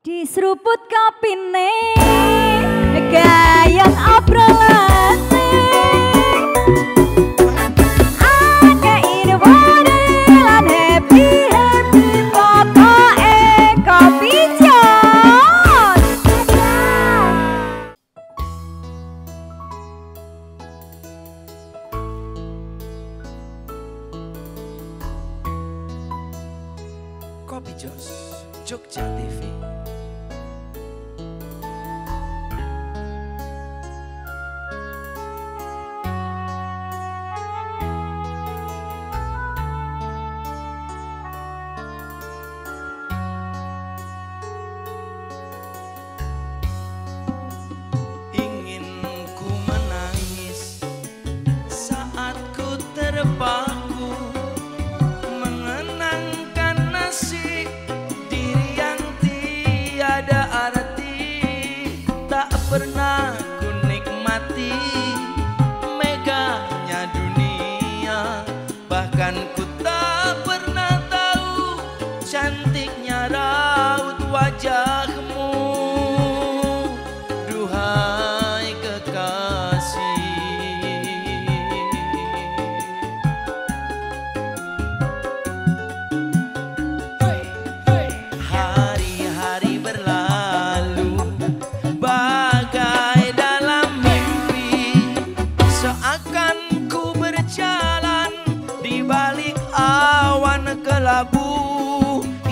Di seruput kopine gayang obrolane ada ide wae lan happy pokoke kopi jos. Kopi Jos, Jogja TV. Ingin ku menangis saat ku terpaku mengenangkan nasib diri yang tiada arti. Tak pernah ku nikmati megahnya dunia, bahkan ku tak pernah tahu cantiknya raut wajahmu. Duhai kekasih, hari-hari berlalu bagai dalam mimpi, seakan ku berjalan di balik awan kelabu.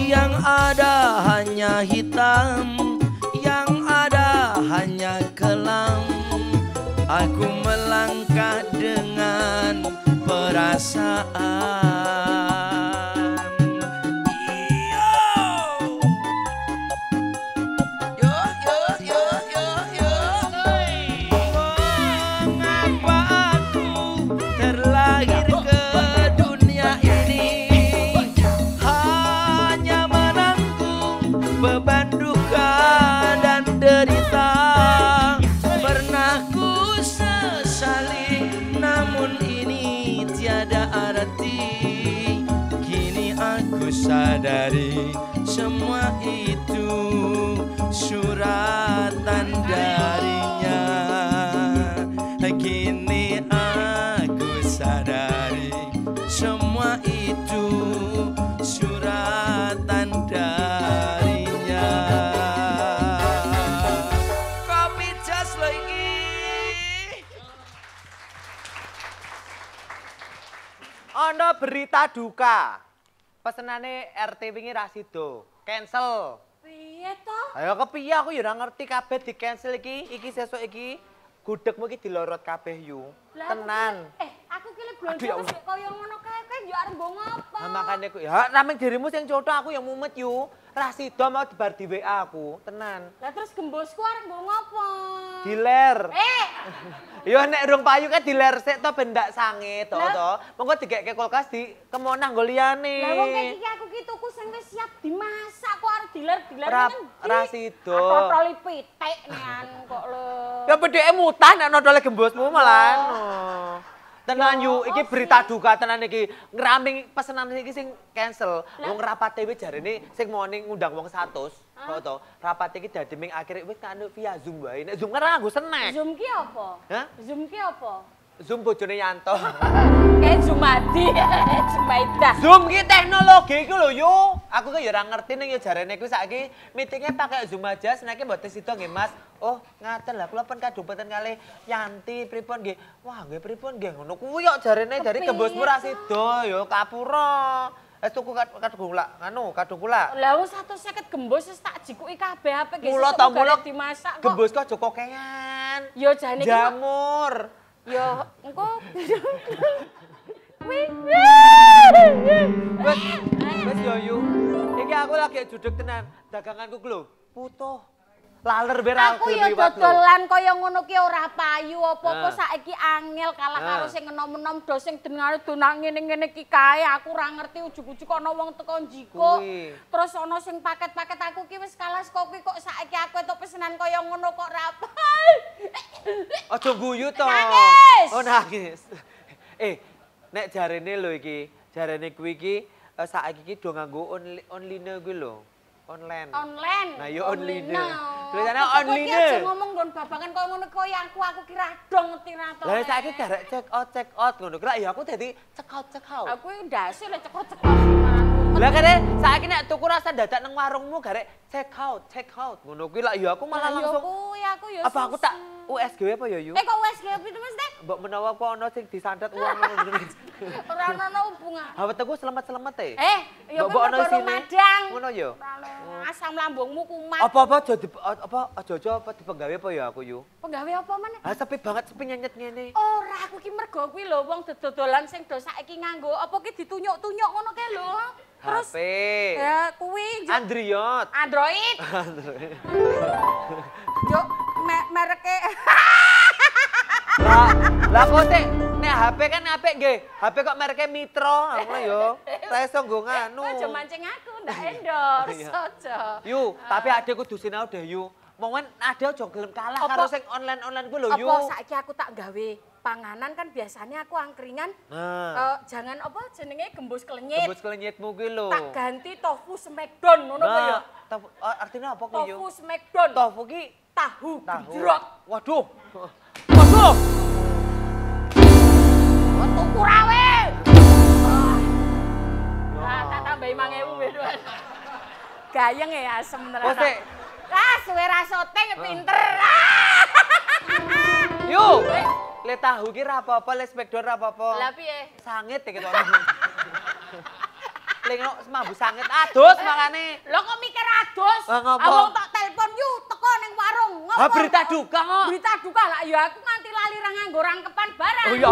Yang ada hanya hitam, yang ada hanya kelam. Aku melangkah dengan perasaan. Mengapa aku terlahir ke dunia ini hanya menanggung beban duka dan derita. Pernah ku sesali, namun ini tiada arti. Kini aku sadari semua itu suratan darinya. Kini aku sadari semua itu suratan darinya. Kopi Jos lagi. Ono berita duka. Pesenane RT wingi ra sido. Cancel. Piye to? Ayo kepiye aku ya ora ngerti kabeh di cancel iki. Iki sesuk iki gudegmu iki dilorot kabeh yu. Tenan. Aku ki lek Aduh, ya blonjo Allah. wis kaya ngono kae yo arep nggo ngopo? Nah, makane ku ya nameng dirimu sing cotho aku yang mumet yu. Ra sido mau dibar di WA aku. Tenan. Lah terus gembosku arep nggo ngopo? Diler. Yo nek urung payu kan diler sik to ben ndak sange to to. Monggo digekke kulkas di kemonah nggo liyane. Lah wong kayak iki aku ki tuku sing wis siap dimasak kok arep diler-diler Ra sido. Proli pitik nean kok lho. Ya bedheke mutah nek nodole gembosmu malah. Tenan yu, iki berita duka tenan iki. Ngraming pesenan iki sing cancel. Wong rapat wis jarene sing moni ngundang wong 100. Kok to? Rapat iki dadi ming akhir wis kanu via Zoom wae. Nek Zoom kan nganggo snack. Zoom ki apa? Hah? Zoom ki apa? Zoom bojone Yanto. Kayak Zumadi, Zumaida. Zoom ki teknologi iku lho yu. Aku ki ya ora ngerti ning ya jarene kuwi saiki meetingnya pakai Zoom aja, snack-e mboten sida nggih Mas. Oh, ngaten lah kula pun kadupeten kalih Yanti pripun nggih. Wah, nggih pripun nggih ngono kuwi kok jarene dari gembosmu ra sida ya kapura. Tuku kadung kula, kadung kula. Lah wong 150 gembos wis tak jikuki kabeh apik nggih. Mula ta mula dimasak kok. gembos kok aja kokean. Yo jane ki Jamur. yo engko Wes yo yu. Iki aku lagi judeg tenan. Daganganku ku lho putuh. Laler berak aku ya dodolan kaya ngono ki ora payu apa-apa saiki angel kalah karo sing enom-enom do sing dengar donak ngene-ngene ki kae aku ora ngerti ujug-ujug ana wong teko njiko terus ana sing paket-paket aku ki wis kalah kok kuwi kok saiki aku entuk pesenan kaya ngono kok ora aja guyu to nangis. Oh nangis nek jarene lho iki jarene kuwi iki saiki iki do nganggo online kuwi lho Online. Online. Nah, yo online. Now. Tulisannya Kowe online. iki aja ngomong nggon babagan koyo ngono koyo aku kira dong ngerti ra to. Lah saiki garek check out ngono. Lah ya aku dadi check out. Aku ndase lek cekot-cekot marang. Lah kene saiki nek tuku rasa dadak nang warungmu garek check out ngono kuwi lah ya aku malah langsung. Kuwi aku ya. Apa aku tak USG apa ya yu? Kok USG itu Mas Teh? Mbok menawa kok ana sing disandat uang ngono. Ora ono hubungan. Awetku selamat-selamat e. Ya mbok ana isine. madang. Ngono ya. Asam lambungmu kumat. Apa-apa aja apa dipenggawe apa ya aku yu? Penggawe apa meneh? Ah sepi banget sepi nyenyet ngene. Ora aku ki mergo kuwi lho wong dodolan sing do saiki nganggo apa ki ditunyuk-tunyuk ngono kae lho. Terus HP. ya kuwi Android. Android. Yo mereke. Lah kok sik nek HP kan apik nggih. HP kok mereke Mitro ngono yo. Ra iso nggo nganu. Aja mancing aku ndak endorse aja. Yu, tapi adek kudu sinau deh yu. Momen ada aja gelem kalah karo sing online ku lho yu. Apa saiki aku tak gawe panganan kan biasanya aku angkringan jangan apa jenenge gembus klenyit. Gembus klenyitmu kuwi lho. Tak ganti tofu smackdown ngono kuwi ya. Tofu artinya apa kuwi yu? Tofu smackdown. Tofu ki tahu gejrot. Waduh. Tuku rawe. Tak tambahi 5.000 wis. Gayeng ya asem tenan. Kok sik suwe ra syuting pinter. Yu, le tahu ki ra apa-apa, le smackdown ra apa-apa. Lah piye? Sangit iki to. Lengno mambu sangit adus makane. Lho kok mikir adus? Ngopo? Awong tak telepon yu teko ning warung. Ngopo? Berita duka kok. Berita duka lah ya aku nganti lali ra nganggo rangkepan barang. Oh iya.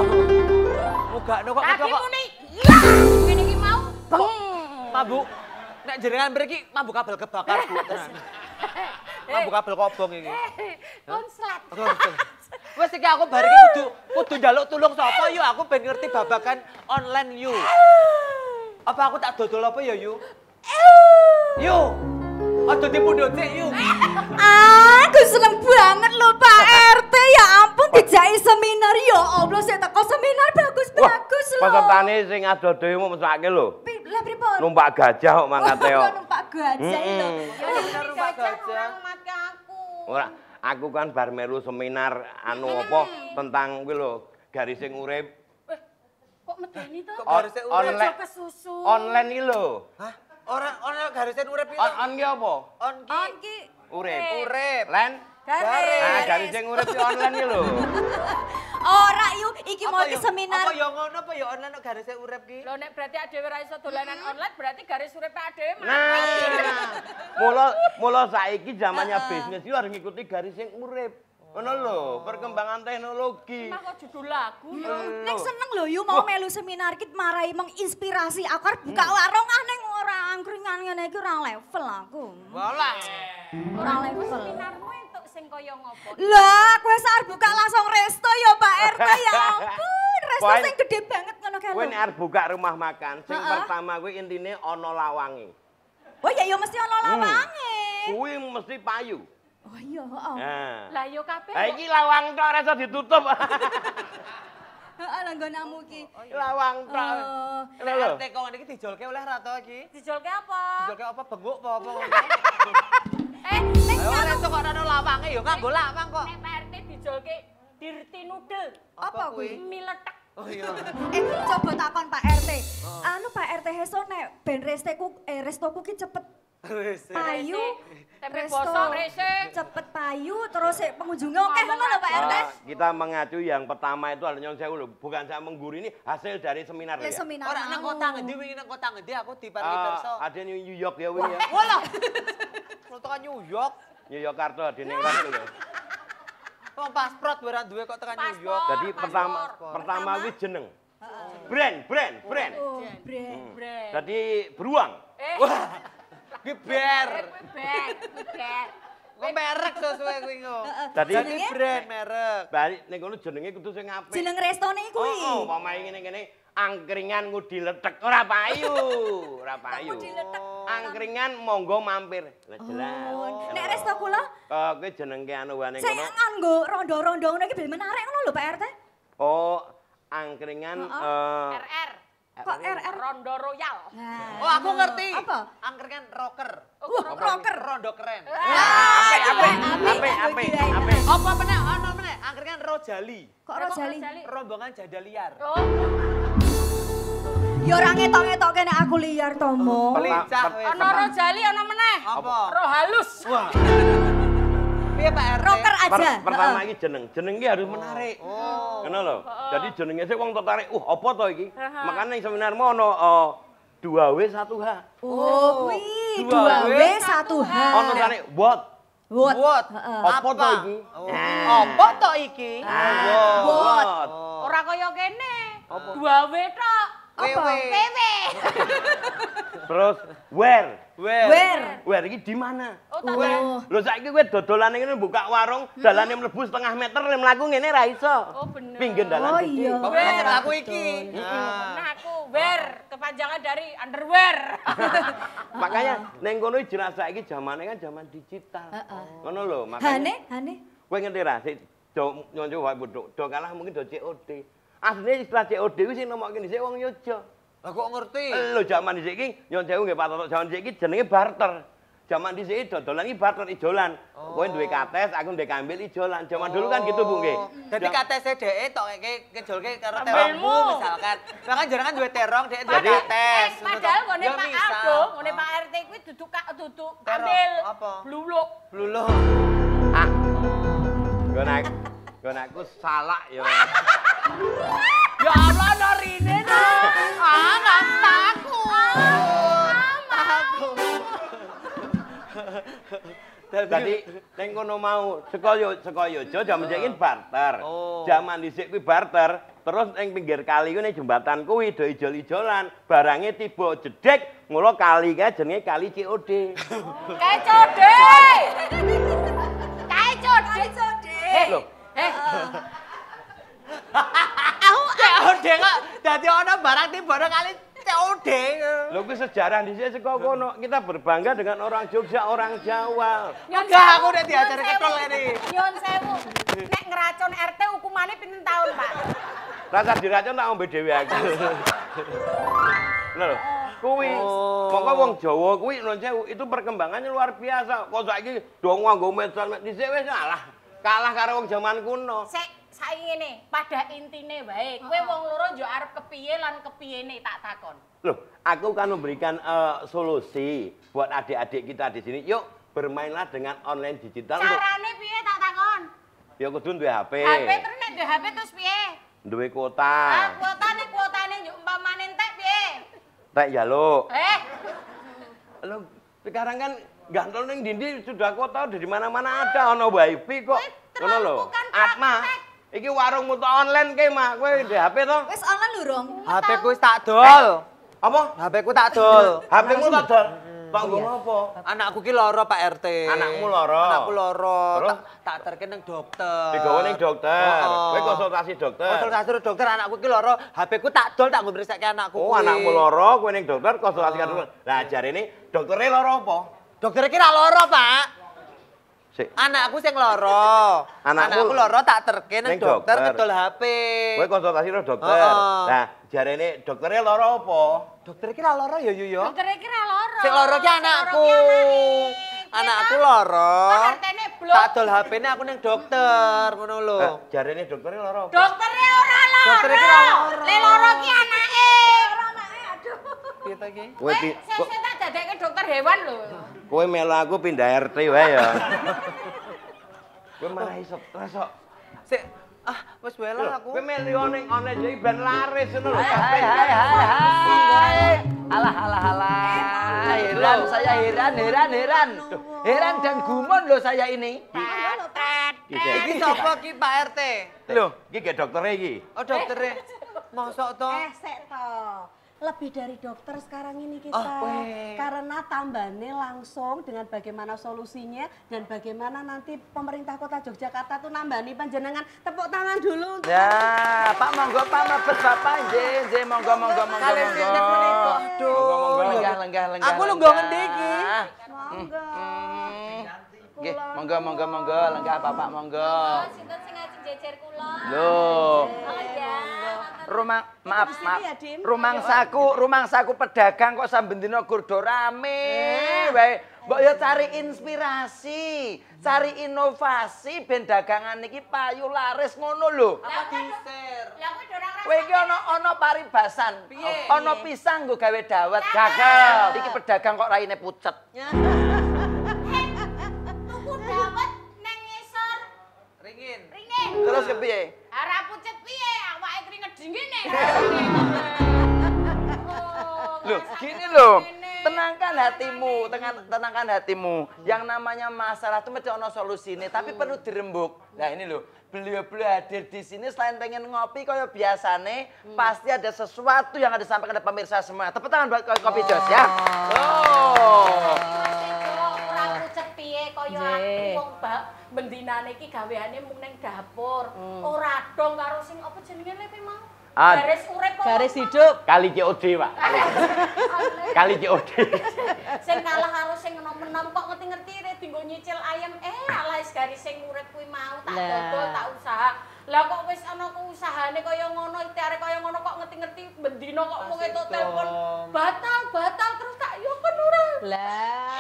Mugakno kok kok. Kakimu nih. Iya. Ngene iki mau. Beng. Mambu. Nek jenengan mriki mambu kabel kebakar Bu tenan. Mambu kabel kobong iki. Konslet. Wes iki aku bar iki kudu njaluk tulung sapa yu aku ben ngerti babagan online yu. Apa aku tak dodol apa ya yu? Yu. Aja dipundhut sik yu. Aku seneng banget lho Pak RT. Ya ampun dijaki seminar ya Allah sik teko seminar bagus-bagus lho. Pesertane sing ado-ado mau mesake lho. Lah pripun? Numpak gajah kok mangkate kok. Numpak gajah lho. Ya numpak gajah. Mati aku. Ora, aku kan bar melu seminar anu apa tentang kuwi lho, garising urip. Kok medeni to? Online kesusu. online iki lho. Hah? Ora garisan urip iki. On ki apa? On ki Urip. Len? garis. Nah, garising urip iki online iki lho. Ora yu iki mau ki seminar. Apa ya ngono apa ya online garisan urip ki? Lho nek berarti adewe ra iso dolanan online berarti garis uripe adewe Nah. Mula saiki zamannya bisnis iki harus ngikuti garising urip. Ngono lho, perkembangan teknologi. Mah kok judul lagu. Nek seneng lho yu mau melu seminar ki marai menginspirasi aku arep buka warung ning ora angkringan ngene iki ora level aku. Walah. Ora level. Seminarmu entuk sing kaya ngopo? Lah, kowe arep buka langsung resto ya Pak RT ya ampun. Resto sing gede banget ngono kae. Kowe nek arep buka rumah makan, sing pertama kuwi intine ana lawange. Oh iya ya mesti ana lawange. Kuwi mesti payu. Oh iya, heeh. Nah. Lah yo kabeh. Lah iki lawang tok ora iso ditutup. Heeh, lah nggonamu ki. Lawang tok. Nek RT kok iki dijolke oleh ra to iki? Dijolke apa? Dijolke apa benguk apa ngono. Nek Ayo ora iso kok ana lawange ya nganggo lawang kok. Pak RT dijolke dirti nudel. Apa kuwi? Mie letek. Oh iya. Coba takon Pak RT. Anu Pak RT Heso nek ben restoku ki cepet payu, tempe resto, bosok rese. cepet payu, terus pengunjungnya oke ngono lho Pak RT. Kita mengacu yang pertama itu adalah nyon sewu lho, bukan saya mengguri ini hasil dari seminar Ya ya. seminar. Ora nang kota ngendi wingi nang kota ngendi aku diparingi perso. Ada New York ya wingi ya. Walah. Tekan New York. New York kartu di ning kono lho. Wong pasport ora duwe kok tekan New York. Jadi pertama kuwi jeneng. Brand. Oh, brand. Jadi beruang. Wah. Ki ber. Ber. Kok merek sesuai kuwi kok. Jadi brand merek. balik ning kono jenenge kudu sing apik. Jeneng restone kuwi. Oh, pamahe ngene-ngene angkringan ngudi letek ora payu, ora payu. Angkringan monggo mampir. Lah jelas. Nek resto kula Kuwi jenenge anu wae ning sing kono. nganggo rondo-rondo ngono iki ben menarik ngono lho Pak RT. Oh, angkringan RR. Kok RR? Rondo Royal. Nah. Oh, aku ngerti. Apa? Angkringan rocker. Rocker. Rondo keren. Ape. Apa meneh? Ono meneh. Angkringan Rojali. Kok Rojali? Rombongan jada liar. Oh, Ya ora ngetok-ngetok kene aku liar Tomo. Lincah wis. ono Rojali, ono meneh. Apa? Roh halus. Wah. Piye Pak RT? Rocker aja. Pertama iki jeneng iki harus menarik. Oh. Ngono lho. Jadi jenenge sik wong tertarik. Apa to iki? Makane seminarmu ono 2W 1H. Oh, kuwi 2W 1H. Ono tarik what? What? What? Apa to iki? Apa to iki? What? Ora kaya kene. 2W tok. Apa? Wewe. Terus where? Where? Where iki di mana? Oh, tak Oh. Lho saiki kowe dodolane ngene buka warung, dalane mlebu setengah meter mlaku ngene ra iso. Oh, bener. Pinggir dalan. Oh gede. iya. Kok ngene aku iki? Nah, aku wear kepanjangan dari underwear. Makanya ning kono jelas saiki zamane kan zaman digital. Ngono lho, makanya. Hane? Kowe ngerti ra sik do nyonco wae do kalah mungkin do COD. Asline istilah COD kuwi sing nemokke dhisik wong Yogya. Lah kok ngerti? Lho zaman dhisik iki nyon sewu nggih Pak Toto, zaman dhisik iki jenenge barter. Zaman dhisik dodolan iki barter ijolan. Kowe duwe kates, aku duwe kambil ijolan. Zaman dulu kan gitu Bu nggih. Jadi katese dhek tok ngejolke karo Ambilmu. terongmu misalkan. Lah kan jenengan duwe terong, dhek duwe Jadi- kates. Padahal ngene Ya, Pak misal. Aldo, ngene Pak RT kuwi duduk Terong, ambil apa? bluluk. Bluluh. Gonakku salah ya. Ya Allah, Norine no. Nggak takut. Takut. Jadi ning kono mau saka Yogya jaman dhisik iki barter. Oh. Jaman dhisik kuwi barter, terus ning pinggir kali kuwi ning jembatan kuwi do ijol-ijolan, barange tiba jedek, mula kali kae jenenge kali COD. Kae code. Kae code. Loh, COD kok dadi ana barang tiba kali COD. lho kuwi sejarah dhisik saka kono. Kita berbangga dengan orang Jogja, orang Jawa. Enggak, aku udah diajari ketol ini. Nyun sewu. Nek ngeracun RT hukumane pinten tahun, Pak? Rasa diracun tak ngombe dhewe aku. Lho, kuwi mongko wong Jawa kuwi non sewu itu perkembangannya luar biasa. Kok saiki do nganggo medsos dhisik wis kalah karo wong jaman kuno. Sik saiki ngene, pada intine wae, kowe wong loro yo arep kepiye lan kepiyene tak takon. Loh, aku kan memberikan solusi buat adik-adik kita di sini. Yuk, bermainlah dengan online digital. Carane piye tak takon? Ya kudu duwe HP. HP terus nek duwe HP terus piye? Duwe kuota. Ah, kuotane yo umpamane entek piye? Tek jaluk. Loh, Sekarang kan gantol ning dindi sudah kuota dari mana-mana ada ono wifi kok. Ngono lho. bukan Atma. Iki warung mutu online ke, Mak. Kowe di HP to? Wis online lho, Rong. HP ku wis tak dol. Apa? HP ku tak dol. HP-mu tak dol. Tanggo apa? Anakku ki loro Pak RT. Anakmu loro? Anakku loro. Terus? Tak terke ning dokter. Digawe ning dokter. Oh. Kowe konsultasi dokter. Konsultasi karo dokter, anakku ki loro. HP ku tak dol tak nggo mriksake anakku. Oh, anakmu loro, kowe ning dokter konsultasi karo dokter. Lah jarene doktere loro apa? Dokter ki ra loro, Pak. Sik. Anakku sing loro. Anakku loro tak terke ning ning dokter dokter. ngedol HP. Kowe konsultasi karo dokter. Oh. Nah, jarene doktere loro apa? Dokter ki ra loro ya Yu ya. dokter iki ra loro. Sing loro ki anakku. Anakku loro. Kok RT-ne blok? Tak dol HP-ne aku ning dokter, ngono lho. Jarene doktere loro apa? Dokternya ora loro. Dokter iki ra loro. Le loro ki anake. Aduh. Piye ta ki? Kowe Saya tak dadekke dokter hewan lho. kowe melu aku pindah RT wae ya. Kowe malah stres kok. Sik, wis wae lah aku. Kowe melu ning online jadi ben laris ngono lho. Hai. Alah. Heran, saya heran. Heran dan gumun loh saya ini. Iki sapa ki Pak RT? Lho, iki ge doktere iki. Oh doktere. Mosok to? Sek toh. Lebih dari dokter sekarang ini kita. weh. Karena tambahnya langsung dengan bagaimana solusinya dan bagaimana nanti pemerintah Kota Yogyakarta tuh nambani panjenengan. Tepuk tangan dulu untuk Ya, Pak monggo Pak mabes Bapak nggih, monggo. Kalian pinter menika. Aduh. Lenggah. Aku lu nggo ngendi iki? monggo. Nggih, monggo lenggah Bapak monggo. Sinten sing ngajeng jejer kula? Loh. Oh iya, rumangsaku pedagang kok samben dina gurdo rame wae. Mbok ya cari inspirasi, cari inovasi ben dagangan iki payu laris ngono lho. Apa diser? Lah kowe ora ngrasa. Kowe iki ana paribasan. Ana pisang nggo gawe dawet. Gagal. Iki pedagang kok raine pucet. Tuku dawet nang ngisor. Ringin. Terus kepiye? Ora pucet piye? Awake keringet dingine. Loh, gini loh. Tenangkan hatimu. Yang namanya masalah itu mesti ono solusine, tapi perlu dirembuk. Nah ini loh, beliau-beliau hadir di sini selain pengen ngopi kayak biasane, pasti ada sesuatu yang ada disampaikan kepada pemirsa semua. Tepuk tangan buat Kopi Jos ya. Ora pucet piye kaya aku wong bendinane iki gaweane mung ning dapur. Ora dong karo sing apa jenenge lepe mau. Garis urip kok. Garis hidup. Kali COD, Pak. Kali COD. Sing kalah karo sing enom-enom kok ngerti-ngerti dienggo nyicil ayam. Alah garis sing urip kuwi mau tak dodol, tak usaha. Lah kok wis ana keusahane kaya ngono, ikhtiare kaya ngono kok ngerti-ngerti bendina kok mung entuk telepon batal terus tak yo kan ora. Lah.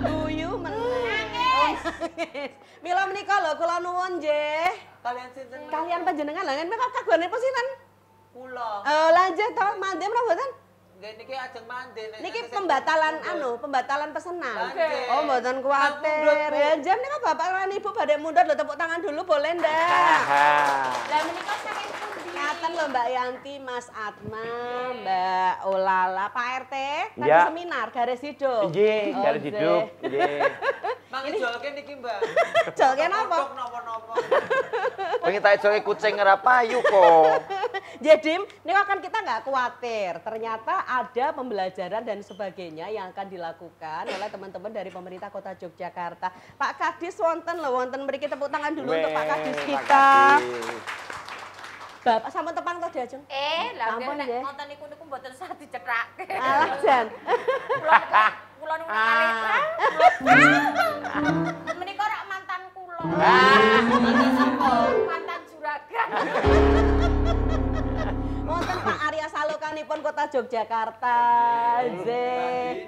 Guyu meneh. Mila menika lho kula nuwun nggih. Kalian sinten? Kalian panjenengan lha menika kagone pesinten? Kula. Lanjut to mandhe menapa mboten? Nggih niki ajeng mandi. Niki pembatalan pesanan. Oke. Oh, mboten kuwatir. Ya jam nika Bapak lan Ibu badhe mundhut lho tepuk tangan dulu boleh ndak? Lah menika saking pundi? Ngaten lho Mbak Yanti, Mas Atma, Mbak Olala, Pak RT, tadi Ya. seminar garis hidup. Nggih, garis hidup. Nggih. Mangi jolke niki, Mbak. Jolke napa? Napa-napa. Pengen tak joke kucing ora payu kok. Jadi, ini kan kita nggak khawatir. Ternyata ada pembelajaran dan sebagainya yang akan dilakukan oleh teman-teman dari pemerintah Kota Yogyakarta. Pak Kadis wonten mriki tepuk tangan dulu untuk Pak Kadis kita. Bapak sampun tepang to diajeng? Lah Ampun, nek nggih. nonton niku mboten sah dicethake. Alah Jan. Kula niku kali. Menika rak mantan kula. Mantan juragan. Wonten Pak Arya Salokanipun Kota Yogyakarta. Nggih.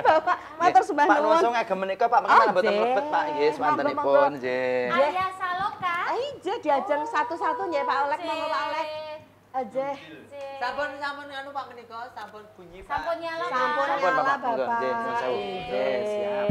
Bapak matur sembah Pak nuwun. Nusung agem menika Pak mengenal mboten mlebet Pak nggih swantenipun nggih. Arya Saloka. Ija diajeng satu-satu nggih Pak Olek monggo Pak Olek. Aja. Sampun anu Pak menika sampun bunyi Pak. Sampun nyala. Sampun Sampun, nyala Bapak. Monggo, Bapak. nggih, nyuwun sewu. Nggih, siap.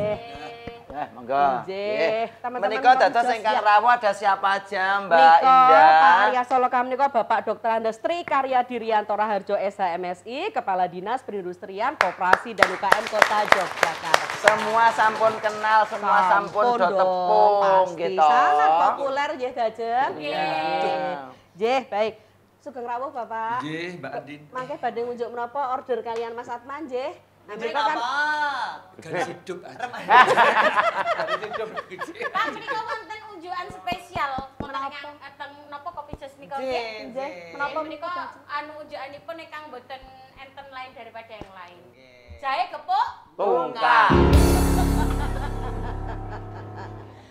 Monggo. Nggih. Teman-teman Menika dados Komjas ingkang ya. rawuh ada siapa aja Mbak Niko, Indah? Pak Arya Saloka menika Bapak Dr. Andes Tri Karya Dirianto Raharjo SHMSI, Kepala Dinas Perindustrian Koperasi dan UKM Kota Yogyakarta. Semua sampun kenal, semua sampun do dong, tepung pasti. gitu. Sangat populer nggih Dajeng. Nggih. Nggih, baik. Sugeng rawuh Bapak. Nggih, Mbak Andin. Mangke badhe ngunjuk menapa order kalian Mas Atman nggih. Nah, Ini mereka kan apa? Garis hidup aja. Pak menika wonten unjukan spesial wonten teng napa Kopi Jos nika nggih. nggih, menapa Menika anu unjukanipun ingkang boten enten lain daripada yang lain. Jahe gepuk Tungkang.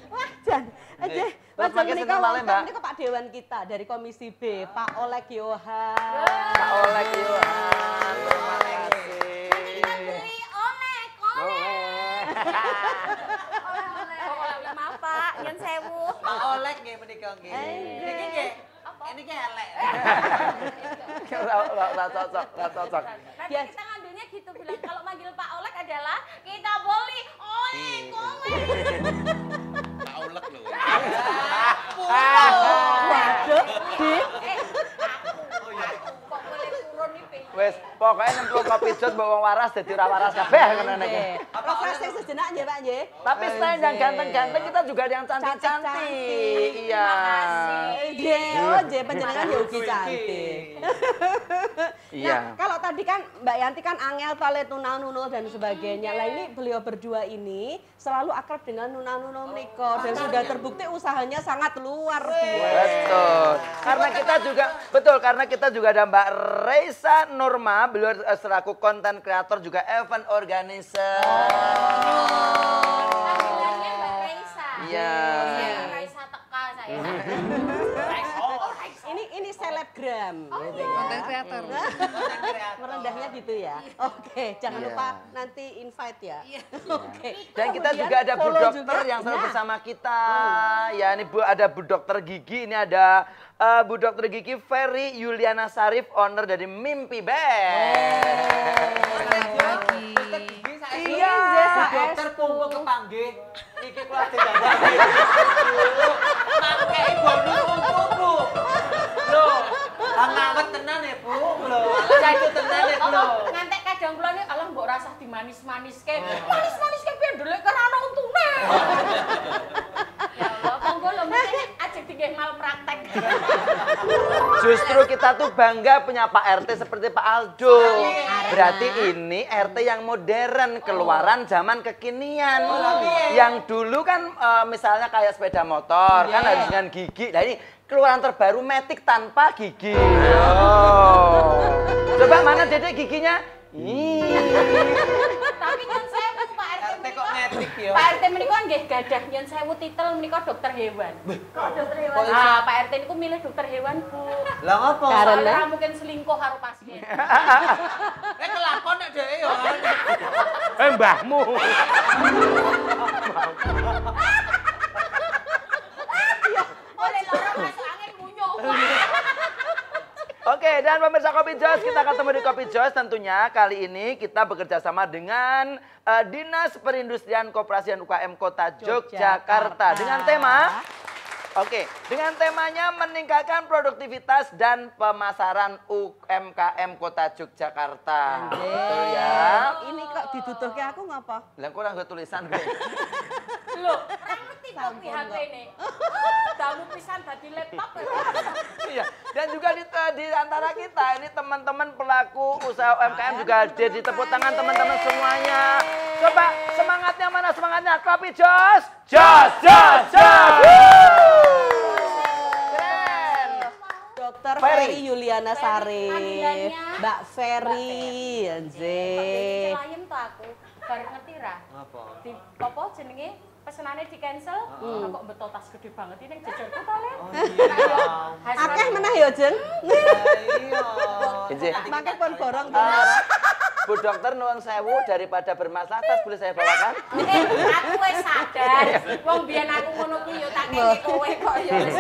Wah, Jan. Nggih. Terus Lajeng mangke menika sinten malih, wonten Mbak? menika Pak Dewan kita dari Komisi B, Pak Olek Yohan. Pak Olek Yohan. Terima kasih. beli oleh. Oleh maaf Pak, yen sewu. Pak Olek nggih menika nggih. Niki nggih. Ini ki elek. Ora cocok. Nanti kita ngambilnya gitu bilang kalau manggil Pak Olek adalah kita beli oleh. Pak Olek lho. Waduh, Di. Kok boleh turun nih Pi? Wes, pokoknya nyemplung Kopi Jos mbok wong waras dadi ora waras kabeh ngono niki. Refreshing sejenak nggih, Pak nggih. Tapi selain yang ganteng-ganteng kita juga ada yang cantik-cantik. Iya. Nggih, oh nggih panjenengan ya ugi cantik. Iya. Nah, kalau tadi kan Mbak Yanti kan angel tale tunal-nunul dan sebagainya. Lah ini beliau berdua ini selalu akrab dengan nunal-nunul menika dan sudah terbukti usahanya sangat luar biasa. Betul. Karena kita juga ada Mbak Reisa Nurma, beliau selaku konten kreator juga event organizer. Panggilannya Mbak Raisa. Iya. Saya Raisa Teka saya. selebgram. Gitu ya. Konten kreator. Merendahnya gitu ya. Oke, jangan Iya. lupa nanti invite ya. Oke. Dan kita Kemudian juga ada Bu follow Dokter juga. yang selalu Nah, bersama kita. Ya ini Bu ada Bu Dokter Gigi, ini ada Bu Dokter Gigi Ferry Yuliana Sarif, owner dari Mimpi Band. Iya, dokter kumpul kepanggih. Iki kula jenengan. Mangke bonus untukku. Loh, ngawet tenan ya, Bu. Loh, jadi tenan ya, Bu. Ngantek kadang kula nih alah mbok rasah dimanis-maniske. Manis-maniske piye ndelok kan ana untune. Ya Allah, monggo lho mesti ajeng tinggal mal praktek. Justru kita tuh bangga punya Pak RT seperti Pak Aldo. Berarti ini RT yang modern, keluaran zaman kekinian. Yang dulu kan misalnya kayak sepeda motor, kan harus dengan gigi. Nah ini keluaran terbaru Matic tanpa gigi. Coba mana Dedek giginya? Tapi nyun sewu Pak RT RT kok netik ya? Pak RT menika nggih gadah nyun sewu titel menika dokter hewan. Kok dokter hewan? Ah, Pak RT niku milih dokter hewan, Bu. Lah ngopo? Karena mungkin selingkuh karo pasien. Kelakon nek dhek ya. Mbahmu. Oleh loro masuk angin munyuk. Oke, dan pemirsa Kopi Jos, kita ketemu di Kopi Jos tentunya. Kali ini kita bekerja sama dengan Dinas Perindustrian Koperasi dan UKM Kota Yogyakarta. Dengan tema, dengan temanya meningkatkan produktivitas dan pemasaran UMKM Kota Yogyakarta. Betul ya. Ini kok ditutuhke aku ngapa? Lah kok ora nggo tulisan gue. Loh, ora ngerti kok kuwi HP-ne. Damu pisan dadi laptop. Iya, dan juga di antara kita ini teman-teman pelaku usaha UMKM juga hadir, di tepuk tangan teman-teman semuanya. Coba semangatnya mana semangatnya? Kopi Jos. Jos, Jos, Jos. Keren. Dokter Ferry. Ferry Yuliana Sarif. panggilannya Mbak Ferry. Anjir. Ayem to aku. Bar ngerti ra? Apa? Di apa jenenge? Pesenane di cancel. Kok beto tas gede banget ini jejerku to, Le. Akeh meneh ya, Jeng. Iya. Injih. Makan pun borong Bu Dokter nuwun sewu, daripada bermasalah tas boleh saya bawakan? Aku wis sadar. Wong biyen aku ngono kuwi yo tak kene kowe kok yo wis.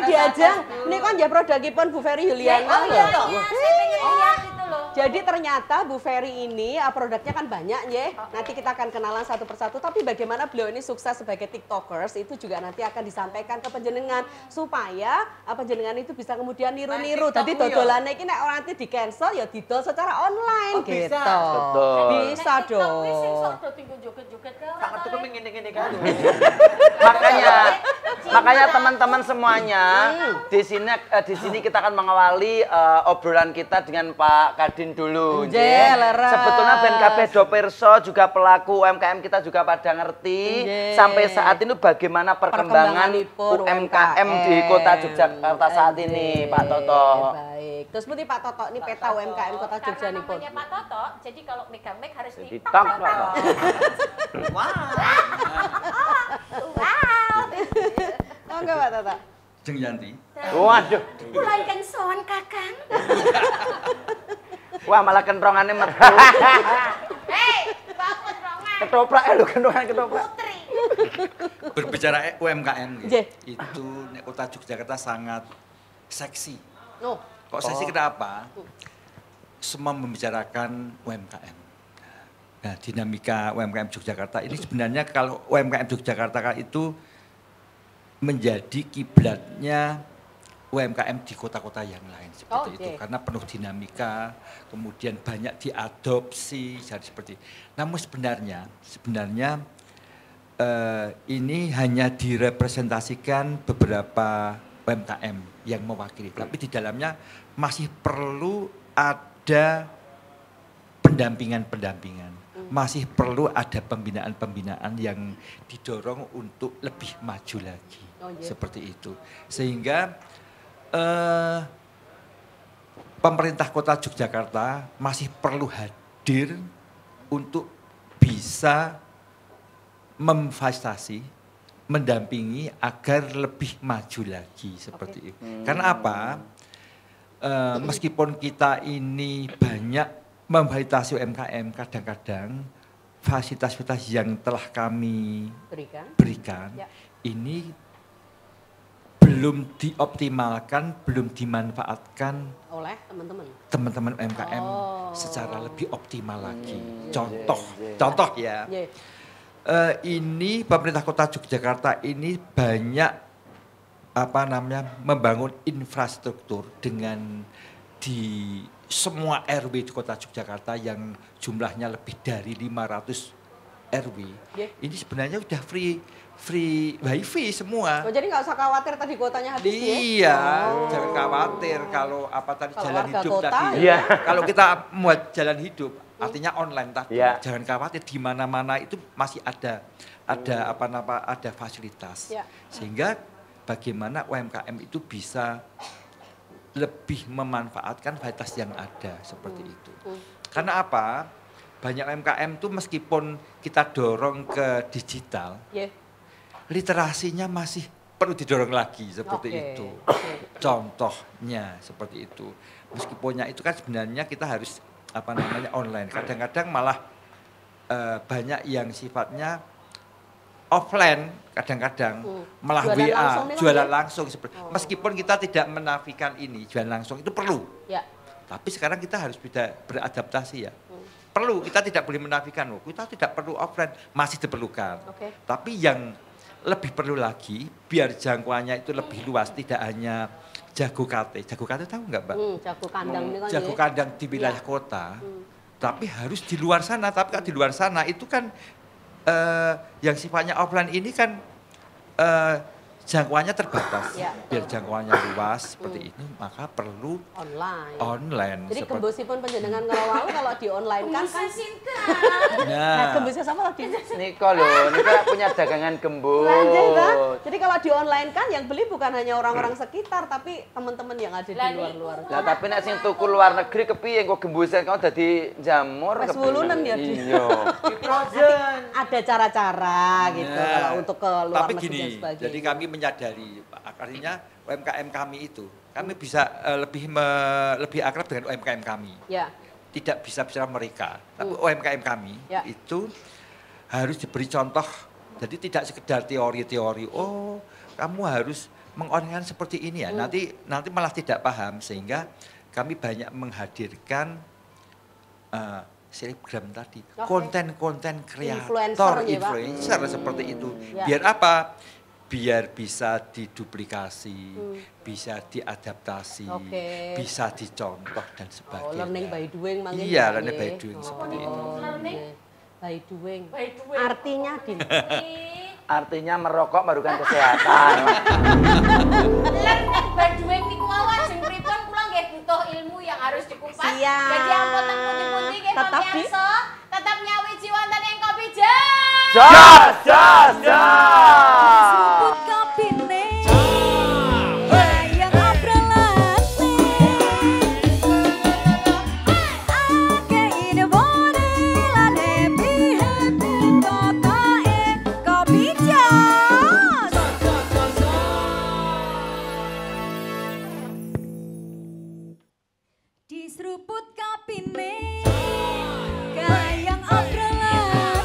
Diajeng, ini kan ya produkipun Bu Ferry Yuliana. Oh iya, saya pengen lihat itu loh. Jadi ternyata Bu Ferry ini produknya kan banyak ya. Nanti kita akan kenalan satu persatu. Tapi bagaimana beliau ini sukses sebagai TikTokers itu juga nanti akan disampaikan ke penjenengan supaya penjenengan itu bisa kemudian niru-niru. Tadi dodolannya ini orang nanti di cancel ya didol secara online bisa? gitu. Betul. Bisa dong. Wis sing sok do tinggal joget-joget ke ora. Sangat tuh ngene-ngene kan. Makanya teman-teman semuanya di sini kita akan mengawali obrolan kita dengan Pak Kadin dulu. Nggih, leres. Sebetulnya BNKB Doperso juga pelaku UMKM kita juga pada ngerti sampai saat ini bagaimana perkembangan UMKM di Kota Yogyakarta saat ini, Pak Toto. Baik. Terus putih Pak Toto ini peta UMKM Kota Jogja nih, Namanya Pak Toto, jadi kalau megang-meg harus Jadi TikTok. tak, Toto. Wow. Oh enggak Pak Toto? Jeng Yanti. Waduh. Mulai kan sowan Kakang. Wah, malah kentrongannya metu. Hei, bangun rongan. Ketoprak lho, kentrongan ketoprak. Putri. Berbicara UMKM Nggih. itu nek Kota Yogyakarta sangat seksi. Oh. Kok seksi kenapa? Semua membicarakan UMKM. Nah, dinamika UMKM Yogyakarta ini sebenarnya kalau UMKM Yogyakarta itu menjadi kiblatnya UMKM di kota-kota yang lain seperti itu karena penuh dinamika, kemudian banyak diadopsi jadi seperti. Namun sebenarnya ini hanya direpresentasikan beberapa UMKM yang mewakili, tapi di dalamnya masih perlu ada pendampingan, masih perlu ada pembinaan yang didorong untuk lebih maju lagi, seperti itu. Sehingga pemerintah Kota Yogyakarta masih perlu hadir untuk bisa memfasilitasi, mendampingi agar lebih maju lagi seperti itu. Karena apa? meskipun kita ini banyak memfasilitasi UMKM, kadang-kadang fasilitas-fasilitas yang telah kami berikan Ya. ini belum dioptimalkan, belum dimanfaatkan oleh teman-teman UMKM secara lebih optimal lagi. Contoh ya. Ini pemerintah Kota Yogyakarta ini banyak membangun infrastruktur dengan di semua RW di Kota Yogyakarta yang jumlahnya lebih dari 500 RW. Ini sebenarnya udah free wifi semua. Oh, jadi nggak usah khawatir tadi kuotanya habis Iya, jangan khawatir kalau jalan hidup kota, tadi. Iya. Kalau kita buat jalan hidup, artinya online tadi. Iya. Jangan khawatir di mana-mana itu masih ada fasilitas. Iya. Sehingga bagaimana UMKM itu bisa lebih memanfaatkan fasilitas yang ada seperti itu. Karena apa? Banyak UMKM itu meskipun kita dorong ke digital, literasinya masih perlu didorong lagi seperti itu. Contohnya seperti itu. Meskipunnya itu kan sebenarnya kita harus online. Kadang-kadang malah banyak yang sifatnya offline, kadang-kadang malah jualan langsung seperti. Meskipun kita tidak menafikan ini jualan langsung itu perlu. Ya. Tapi sekarang kita harus bisa beradaptasi ya. Perlu, kita tidak boleh menafikan. Kita tidak perlu offline, masih diperlukan. Tapi yang lebih perlu lagi, biar jangkauannya itu lebih luas, tidak hanya jago kate. Jago kate tahu nggak, Mbak? Jago kandang ini kan. Jago kandang di wilayah kota, tapi harus di luar sana. Tapi kalau di luar sana itu kan yang sifatnya offline ini kan jangkauannya terbatas. Biar jangkauannya luas seperti ini, maka perlu online. Jadi gembusipun panjenengan ngelawau kalau di online kan Nah, gembusnya sama lagi. Niko loh, Niko punya dagangan gembus. Jadi kalau di online kan yang beli bukan hanya orang-orang sekitar tapi teman-teman yang ada di luar-luar. Lah tapi nek sing tuku luar negeri kepiye engko gembusan kau dadi jamur Wes wulunen ya. Iya. Ada cara-cara gitu kalau untuk ke luar tapi negeri gini, dan sebagainya. jadi kami menyadari, artinya UMKM kami itu, kami bisa lebih akrab dengan UMKM kami. Ya. Tidak bisa bicara mereka, tapi UMKM kami itu harus diberi contoh. Jadi tidak sekedar teori-teori, oh kamu harus mengorganisasikan seperti ini ya, nanti malah tidak paham, sehingga kami banyak menghadirkan selebgram tadi, konten-konten kreator, influencer seperti itu. Biar apa? Biar bisa diduplikasi, bisa diadaptasi, bisa dicontoh dan sebagainya. Learning by doing mangga. Iya, learning by doing seperti itu. Learning by doing. Artinya Din. Artinya merokok merugikan kesehatan. Learning by doing niku ajeng pripun kula nggih butuh ilmu yang harus dikupas. Jadi ampun teng pundi-pundi nggih pamirsa, tetap nyawiji wonten ing Kopi Jas. Jas. Sebut kapine yang abrelane ake ini bone lan happy kokae Kopi Jas. Diseruput kapine kayang abrelane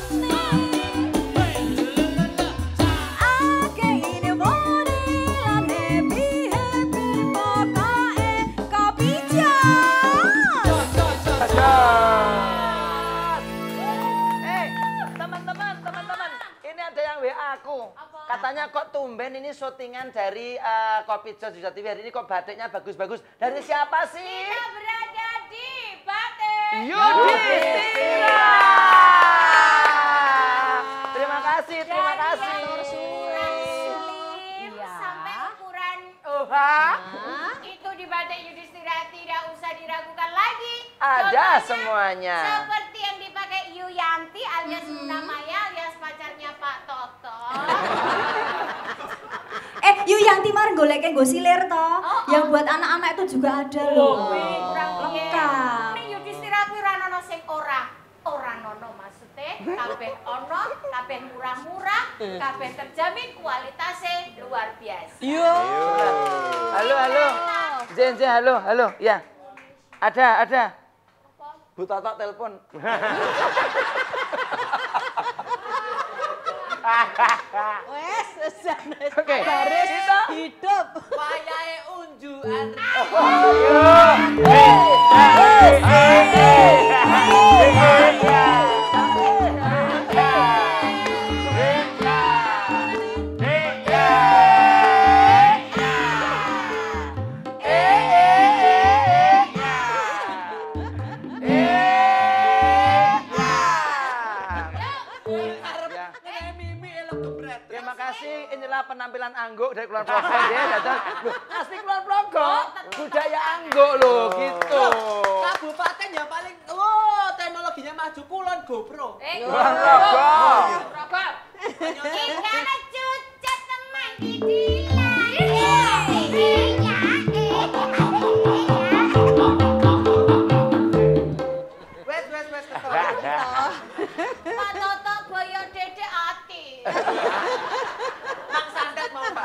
ake ini bone lan happy kokae Kopi Jas. Teman-teman, ini ada yang WA aku. Katanya kok tumben ini syutingan dari Kopi Jas Jogja TV hari ini kok batiknya bagus-bagus. Dari siapa sih? Kita berada di Batik Yudhistira. Terima kasih. Sampai ukuran itu di Batik Yudhistira tidak usah diragukan lagi. Ada Contohnya, semuanya. Seperti yang dipakai Yuyanti alias Bunda Maya alias pacarnya Pak Toto. Yuyanti mar goleknya nggo silir toh. Yang buat anak-anak itu juga ada loh. Lengkap. Ning Yudhistira kuwi ora ono sing ora ono maksudnya kabeh ono, kabeh murah-murah, kabeh terjamin kualitasnya luar biasa. Halo. Jen, halo, ya. Ada. Bu Toto telepon. Wes, Oke. garis hidup. Wayahe unjukan. Terima kasih, inilah penampilan Angguk dari Kulon Progo ya. Loh, asli Kulon Progo, budaya Angguk loh, gitu. Kabupaten yang paling teknologinya maju Kulon GoPro. Kulon Progo. Ingkana cucat teman didilan. Wes. Pak Toto boyo dede ati. Mang santet mau Pak.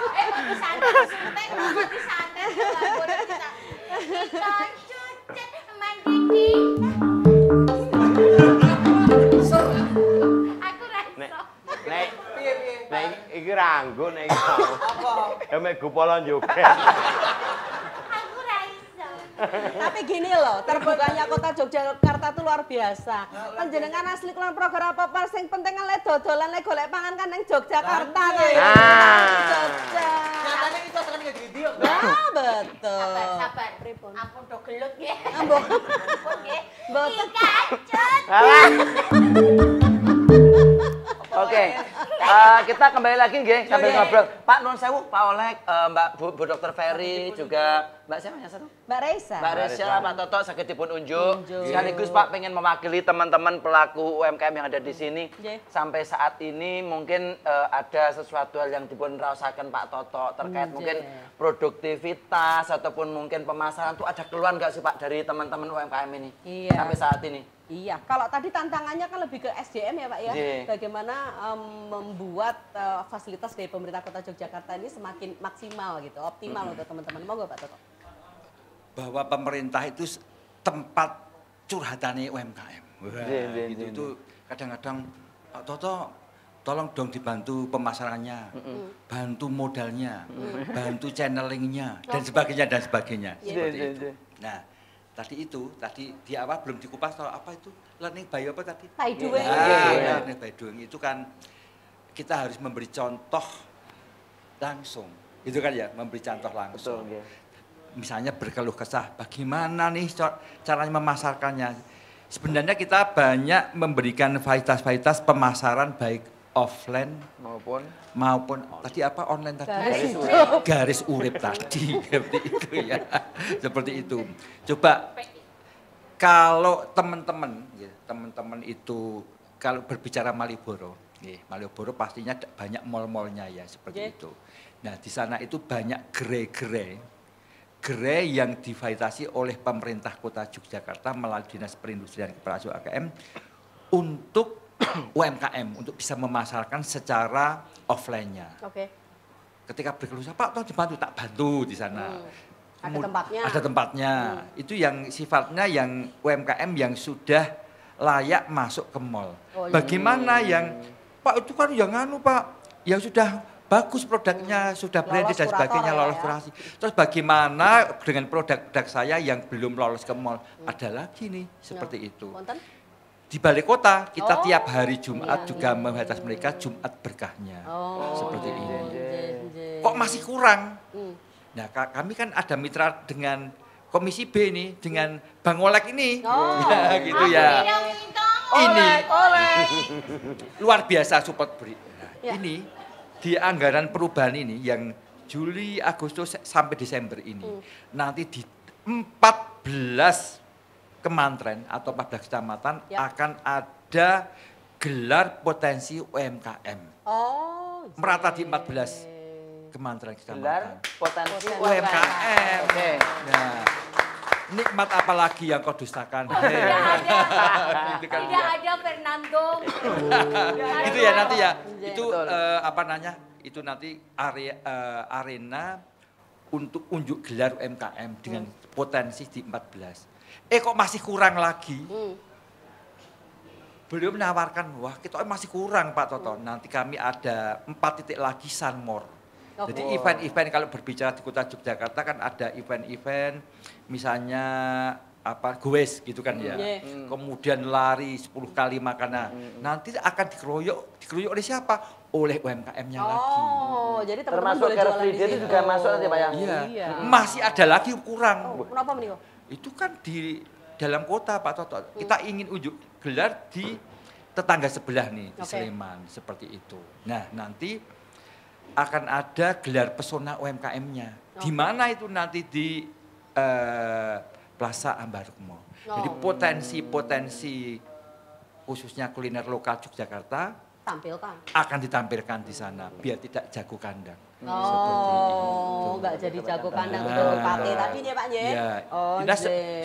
Kok disantet suntek, kok disantet boleh kita. Kita cucat teman didilan. Aku ra iso. Nek Piye? nek iki ranggo nek iki mau. Apa? Emek gupolon joget. Aku ra iso. Tapi gini loh, terbukanya kota Yogyakarta itu luar biasa. Panjenengan asli Kulon Progo apa-apa, sing penting kan le dodolan, le golek pangan kan ning Yogyakarta to ya. Jogja. Nyatane itu tekan ngendi yo. Ah, betul. Sabar. Ampun do gelut nggih. Ampun. Ampun nggih. Mboten. Kacut. Oke, kita kembali lagi nggih sambil ngobrol. Pak Nun Sewu, Pak Olek, Mbak Bu Dr. Ferry, juga Mbak siapa yang satu? Mbak Reisa. Mbak Resya, Pak Toto saged dipun unjuk. Sekaligus Pak pengen mewakili teman-teman pelaku UMKM yang ada di sini. Sampai saat ini mungkin ada sesuatu hal yang dipun rasakan Pak Toto terkait mungkin produktivitas ataupun mungkin pemasaran itu ada keluhan nggak sih Pak dari teman-teman UMKM ini? Iya. Sampai saat ini. Iya, kalau tadi tantangannya kan lebih ke SDM ya Pak ya. Iya. Bagaimana membuat fasilitas dari pemerintah Kota Yogyakarta ini semakin maksimal gitu, optimal untuk teman-teman. Monggo Pak Toto. Bahwa pemerintah itu tempat curhatannya UMKM. Wah, itu kadang-kadang Pak Toto tolong dong dibantu pemasarannya, bantu modalnya, bantu channelingnya dan sebagainya. Seperti itu. Nah, tadi di awal belum dikupas atau apa itu learning by apa tadi? By doing. Learning by doing itu kan kita harus memberi contoh langsung, gitu kan ya, memberi contoh langsung. Betul, Misalnya berkeluh kesah, bagaimana nih caranya memasarkannya? Sebenarnya kita banyak memberikan fasilitas pemasaran baik offline maupun tadi apa online tadi? Garis urip tadi, seperti itu ya, seperti itu. Coba kalau teman-teman itu kalau berbicara Malioboro, Malioboro pastinya banyak mall-mallnya ya seperti itu. Nah di sana itu banyak gerai yang difasilitasi oleh pemerintah Kota Yogyakarta melalui Dinas Perindustrian dan Koperasi UMKM untuk UMKM untuk bisa memasarkan secara offline-nya. Oke. Ketika berkeluh Pak, toh dibantu, tak bantu di sana. Ada tempatnya. Ada tempatnya. Itu yang sifatnya yang UMKM yang sudah layak masuk ke mall. Bagaimana yang Pak itu kan yang Pak, yang sudah bagus produknya, sudah branded dan sebagainya, lolos kurasi. Terus bagaimana dengan produk-produk saya yang belum lolos ke mall? Ada lagi nih, seperti itu. Di Balai Kota, kita tiap hari Jumat juga memfasilitasi mereka Jumat berkahnya. Seperti ini. Kok masih kurang? Nah, kami kan ada mitra dengan Komisi B nih, dengan Bang Olek ini. Ya, gitu ya. Ini luar biasa support beri. Nah, ini di anggaran perubahan ini yang Juli, Agustus sampai Desember ini nanti di 14 kementerian atau 14 kecamatan akan ada gelar potensi UMKM. Merata di 14 kementerian kecamatan. Gelar potensi UMKM. Nah, nikmat apa lagi yang kau dustakan? Tidak ada Fernando. Itu ya nanti ya. Itu apa namanya? Itu nanti arena untuk unjuk gelar UMKM dengan potensi di 14. Kok masih kurang lagi? Beliau menawarkan, wah kita masih kurang Pak Toto, nanti kami ada 4 titik lagi Sunmore. Jadi event-event kalau berbicara di kota Yogyakarta kan ada event-event misalnya apa goes gitu kan ya. Kemudian lari 10 kali makanan. Nanti akan dikeroyok oleh siapa? Oleh UMKM-nya lagi. Oh, jadi teman-teman Termasuk boleh Car jualan Free di Day itu situ. juga masuk nanti Pak ya? Iya. Masih ada lagi kurang. Kenapa meniko? Itu kan di dalam kota Pak Toto. Kita ingin unjuk gelar di tetangga sebelah nih di Sleman seperti itu. Nah, nanti akan ada gelar pesona UMKM-nya. Di mana itu nanti di Plaza Ambarukmo. Jadi potensi-potensi khususnya kuliner lokal Yogyakarta akan ditampilkan di sana biar tidak jago kandang. Enggak jadi jago kandang betul Pati tadi ya Pak ya. Iya. Ini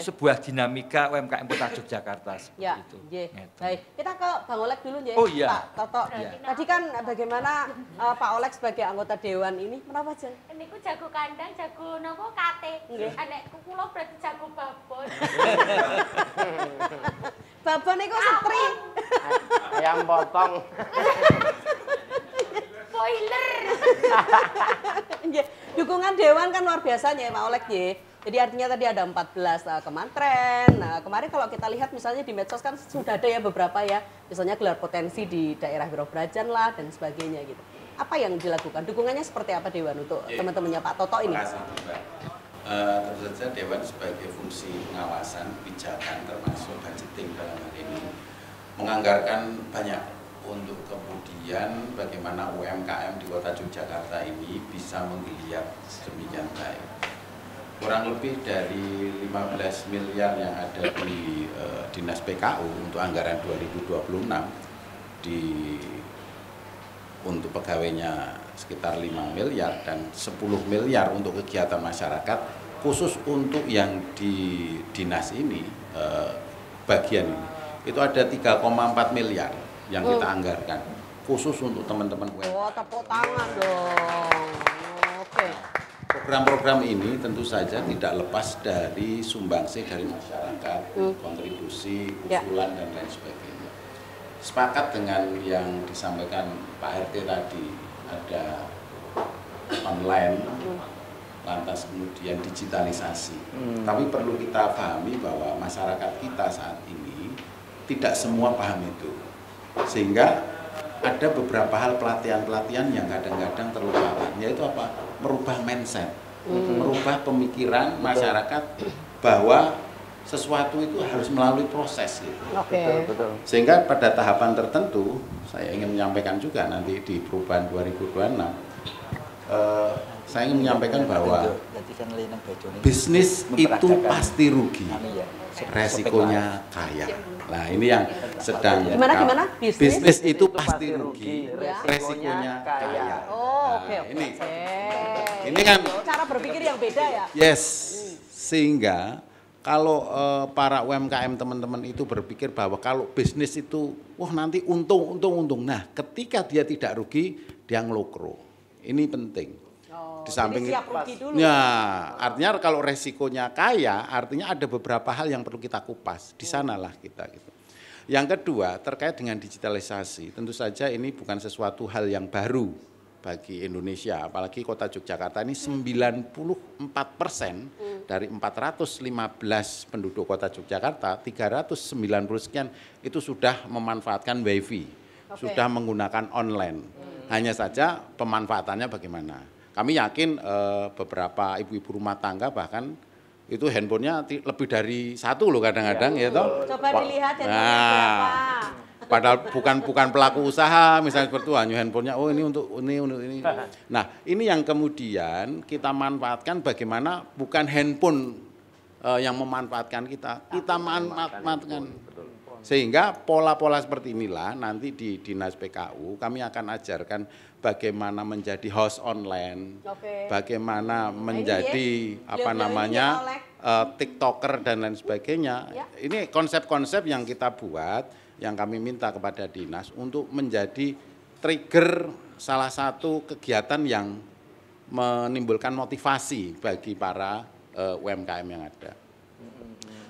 sebuah dinamika UMKM Kota Yogyakarta seperti itu. Baik, kita ke Bang Olek dulu ya. Oh iya. Pak Toto. Tadi kan bagaimana Pak Olek sebagai anggota dewan ini menapa Jen? Niku jago kandang, jago napa kate. Anek kula berarti jago babon. Babon niku setri. Ayam potong. Spoiler. Dukungan dewan kan luar biasanya ya Pak Olek ya. Jadi artinya tadi ada 14 kementerian. Nah, kemarin kalau kita lihat misalnya di medsos kan sudah ada ya beberapa ya. Misalnya gelar potensi di daerah Wiro Brajan lah dan sebagainya gitu. Apa yang dilakukan? Dukungannya seperti apa dewan untuk teman-temannya Pak Toto ini? Terima kasih Mbak. Tentu saja dewan sebagai fungsi pengawasan kebijakan termasuk budgeting dalam hal ini menganggarkan banyak untuk kemudian bagaimana UMKM di kota Yogyakarta ini bisa menggeliat sedemikian baik. Kurang lebih dari 15 miliar yang ada di Dinas PKU untuk anggaran 2026 untuk pegawainya sekitar 5 miliar dan 10 miliar untuk kegiatan masyarakat khusus untuk yang di dinas ini bagian ini itu ada 3,4 miliar yang kita anggarkan khusus untuk teman-teman UMKM. Oh, tepuk tangan dong. Oke. Program-program ini tentu saja tidak lepas dari sumbangsih dari masyarakat, kontribusi, usulan dan lain sebagainya. Sepakat dengan yang disampaikan Pak RT tadi, ada online, lantas kemudian digitalisasi. Tapi perlu kita pahami bahwa masyarakat kita saat ini tidak semua paham itu. Sehingga ada beberapa hal pelatihan-pelatihan yang kadang-kadang terlupakan, yaitu apa? Merubah mindset, merubah pemikiran masyarakat bahwa sesuatu itu harus melalui proses gitu. Betul. Sehingga pada tahapan tertentu, saya ingin menyampaikan juga nanti di perubahan 2026, saya ingin menyampaikan bahwa bisnis itu pasti rugi, resikonya kaya. Nah ini yang sedang Gimana? Bisnis itu pasti rugi, resikonya kaya. Oh, oke. Ini kan cara berpikir yang beda ya. Yes, sehingga kalau para UMKM teman-teman itu berpikir bahwa kalau bisnis itu, wah nanti untung. Nah, ketika dia tidak rugi, dia ngelokro. Ini penting. Di samping siap rugi dulu. Ya, artinya kalau resikonya kaya, artinya ada beberapa hal yang perlu kita kupas. Di sanalah kita gitu. Yang kedua, terkait dengan digitalisasi, tentu saja ini bukan sesuatu hal yang baru bagi Indonesia, apalagi kota Yogyakarta ini 94% dari 415 penduduk kota Yogyakarta, 390 sekian itu sudah memanfaatkan WiFi, sudah menggunakan online. Hanya saja pemanfaatannya bagaimana. Kami yakin beberapa ibu-ibu rumah tangga bahkan itu handphonenya lebih dari satu loh kadang-kadang ya toh. Coba dilihat handphonenya berapa. Padahal bukan pelaku usaha misalnya seperti itu, hanya handphonenya ini untuk ini. Nah ini yang kemudian kita manfaatkan bagaimana bukan handphone yang memanfaatkan kita manfaatkan. Sehingga pola-pola seperti inilah nanti di Dinas PKU kami akan ajarkan bagaimana menjadi host online, bagaimana menjadi TikToker dan lain sebagainya. Ini konsep-konsep yang kita buat, yang kami minta kepada dinas untuk menjadi trigger salah satu kegiatan yang menimbulkan motivasi bagi para UMKM yang ada.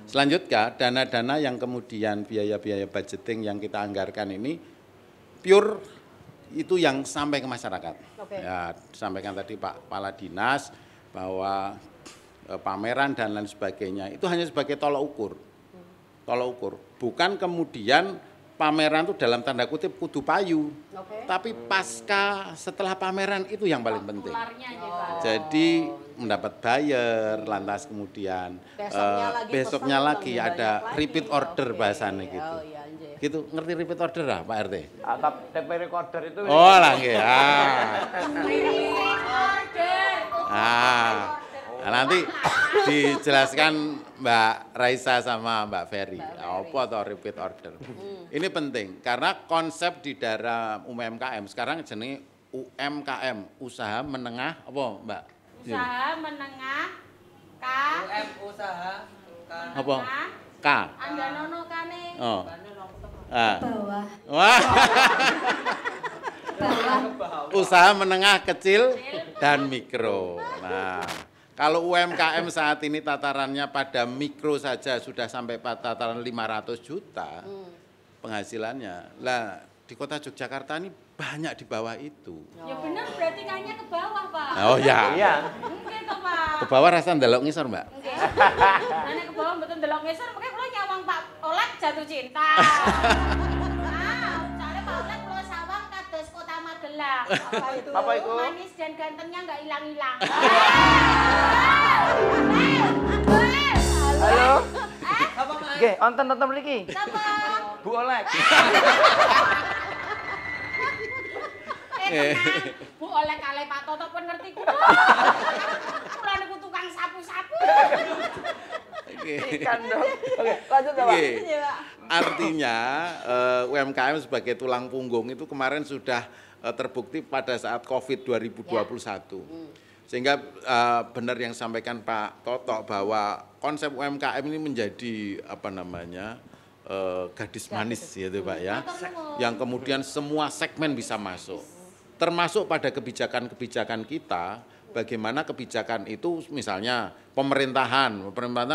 Selanjutnya, dana-dana yang kemudian biaya-biaya budgeting yang kita anggarkan ini pure itu yang sampai ke masyarakat. Ya, sampaikan tadi Pak Kepala Dinas bahwa pameran dan lain sebagainya itu hanya sebagai tolok ukur. Tolok ukur. Bukan kemudian pameran itu dalam tanda kutip kudu payu. Tapi pasca setelah pameran itu yang paling penting. Jadi mendapat buyer, lantas kemudian besoknya lagi ada repeat order bahasanya gitu. Gitu, ngerti repeat order lah Pak RT? Atap TP recorder itu. Oh lah nggih. Nah, nanti dijelaskan Mbak Raisa sama Mbak Ferry. Apa atau repeat order? Ini penting karena konsep di dalam UMKM sekarang jenenge UMKM, usaha menengah apa Mbak? Usaha menengah K. usaha Apa? K. Andanono kane. Oh. Bawah. Wah. Usaha menengah kecil dan mikro. Nah, kalau UMKM saat ini tatarannya pada mikro saja sudah sampai tataran 500 juta penghasilannya. Lah, di kota Yogyakarta ini banyak di bawah itu. Ya benar berarti kayaknya ke bawah, Pak. Oh ya. Iya. Mungkin toh, Pak. Ke bawah rasa ndelok ngisor, Mbak. Nggih. Nek ke bawah mboten delok ngisor, makanya kula nyawang Pak Olek jatuh cinta. Soalnya Pak Olek kula sawang kados Kota Magelang. Apa itu? Manis dan gantengnya nggak hilang-hilang. Halo. Apa Mas? Nggih, onten mriki. Sapa? Bu Olek. Tenang. Bu Olek kalih Pak Toto pun ngerti kula. Kula niku tukang sapu-sapu. Ikan dong. Oke, lanjut ya, Pak. Artinya UMKM sebagai tulang punggung itu kemarin sudah terbukti pada saat COVID 2021. Sehingga benar yang sampaikan Pak Toto bahwa konsep UMKM ini menjadi apa namanya gadis manis gitu Pak ya. Yang kemudian semua segmen bisa masuk. Termasuk pada kebijakan-kebijakan kita, bagaimana kebijakan itu misalnya pemerintahan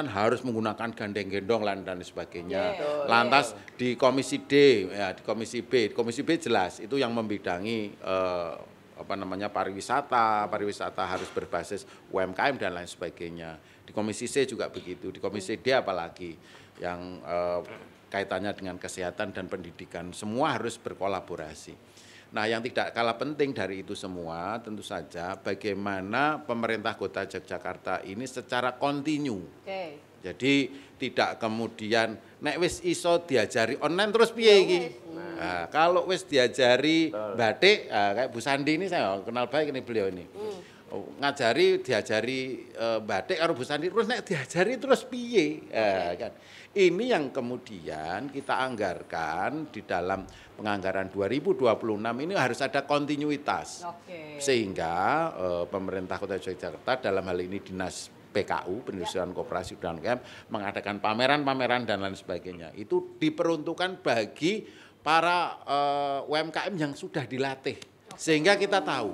harus menggunakan gandeng-gendong dan sebagainya. Lantas di Komisi D, ya di Komisi B jelas itu yang membidangi apa namanya pariwisata harus berbasis UMKM dan lain sebagainya. Di Komisi C juga begitu, di Komisi D apalagi yang kaitannya dengan kesehatan dan pendidikan, semua harus berkolaborasi. Nah, yang tidak kalah penting dari itu semua tentu saja bagaimana pemerintah Kota Yogyakarta ini secara kontinu. Jadi tidak kemudian nek wis iso diajari online terus piye iki. Nah, kalau wis diajari batik kayak Bu Sandi ini saya kenal baik ini beliau ini. Diajari batik karo Bu Sandi terus nek diajari terus piye kan. Ini yang kemudian kita anggarkan di dalam penganggaran 2026 ini harus ada kontinuitas. Sehingga pemerintah Kota Yogyakarta dalam hal ini Dinas PKU, Perindustrian Koperasi dan UMKM mengadakan pameran-pameran dan lain sebagainya. Itu diperuntukkan bagi para UMKM yang sudah dilatih. Sehingga kita tahu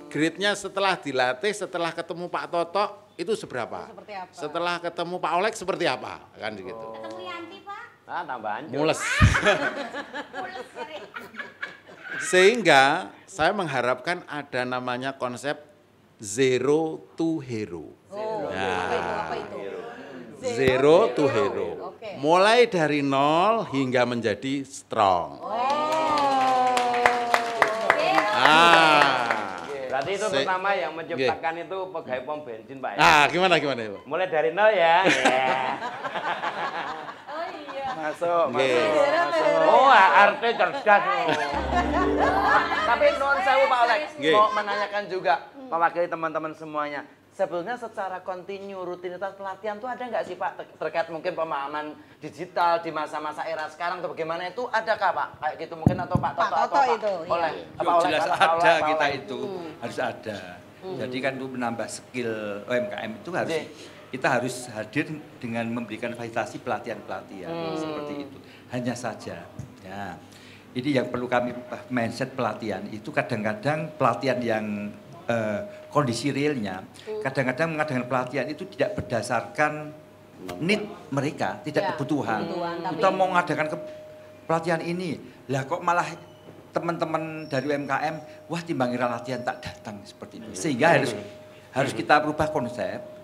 grade-nya setelah dilatih, setelah ketemu Pak Toto itu seberapa? Setelah ketemu Pak Olek seperti apa? Kan gitu. Ketemu Yanti, Pak. Tambah hancur. Mules. Sehingga saya mengharapkan ada namanya konsep zero to hero. Apa itu? Zero to hero. Mulai dari nol hingga menjadi strong. Berarti itu pertama yang menciptakan itu pegawai pom bensin, Pak. Gimana Ibu? Mulai dari nol ya. Oh iya. Masuk. Oh, RT cerdas. Tapi nuwun sewu Pak Olek, Nggih. mau menanyakan juga mewakili teman-teman semuanya. Sebetulnya secara kontinu rutinitas pelatihan itu ada nggak sih Pak terkait mungkin pemahaman digital di masa-masa era sekarang atau bagaimana itu adakah Pak? Kayak gitu mungkin atau Pak Toto atau Pak itu, Oleh? Jelas ada kita itu harus ada. Jadi kan untuk menambah skill UMKM itu harus kita harus hadir dengan memberikan fasilitasi pelatihan-pelatihan seperti itu. Hanya saja, ya ini yang perlu kami mindset pelatihan itu kadang-kadang pelatihan yang kondisi realnya, kadang-kadang mengadakan pelatihan itu tidak berdasarkan need mereka, tidak kebutuhan. Kita mau mengadakan pelatihan ini, lah kok malah teman-teman dari UMKM, wah timbangira latihan tak datang seperti itu. Sehingga harus kita berubah konsep.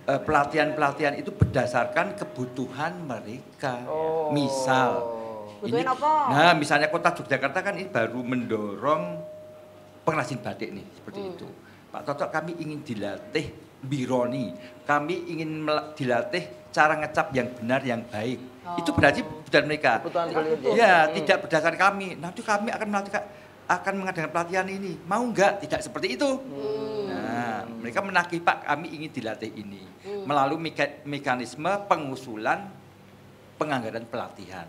Pelatihan-pelatihan itu berdasarkan kebutuhan mereka. Misal, misalnya Kota Yogyakarta kan ini baru mendorong pengrajin batik nih, seperti itu. Pak Toto, kami ingin dilatih bironi, kami ingin dilatih cara ngecap yang benar, yang baik. Itu berarti bukan mereka. Ya, tidak berdasarkan kami. Nanti kami akan mengadakan pelatihan ini. Mau enggak? Tidak seperti itu. Nah, mereka menagih, Pak, kami ingin dilatih ini. Melalui mekanisme pengusulan penganggaran pelatihan.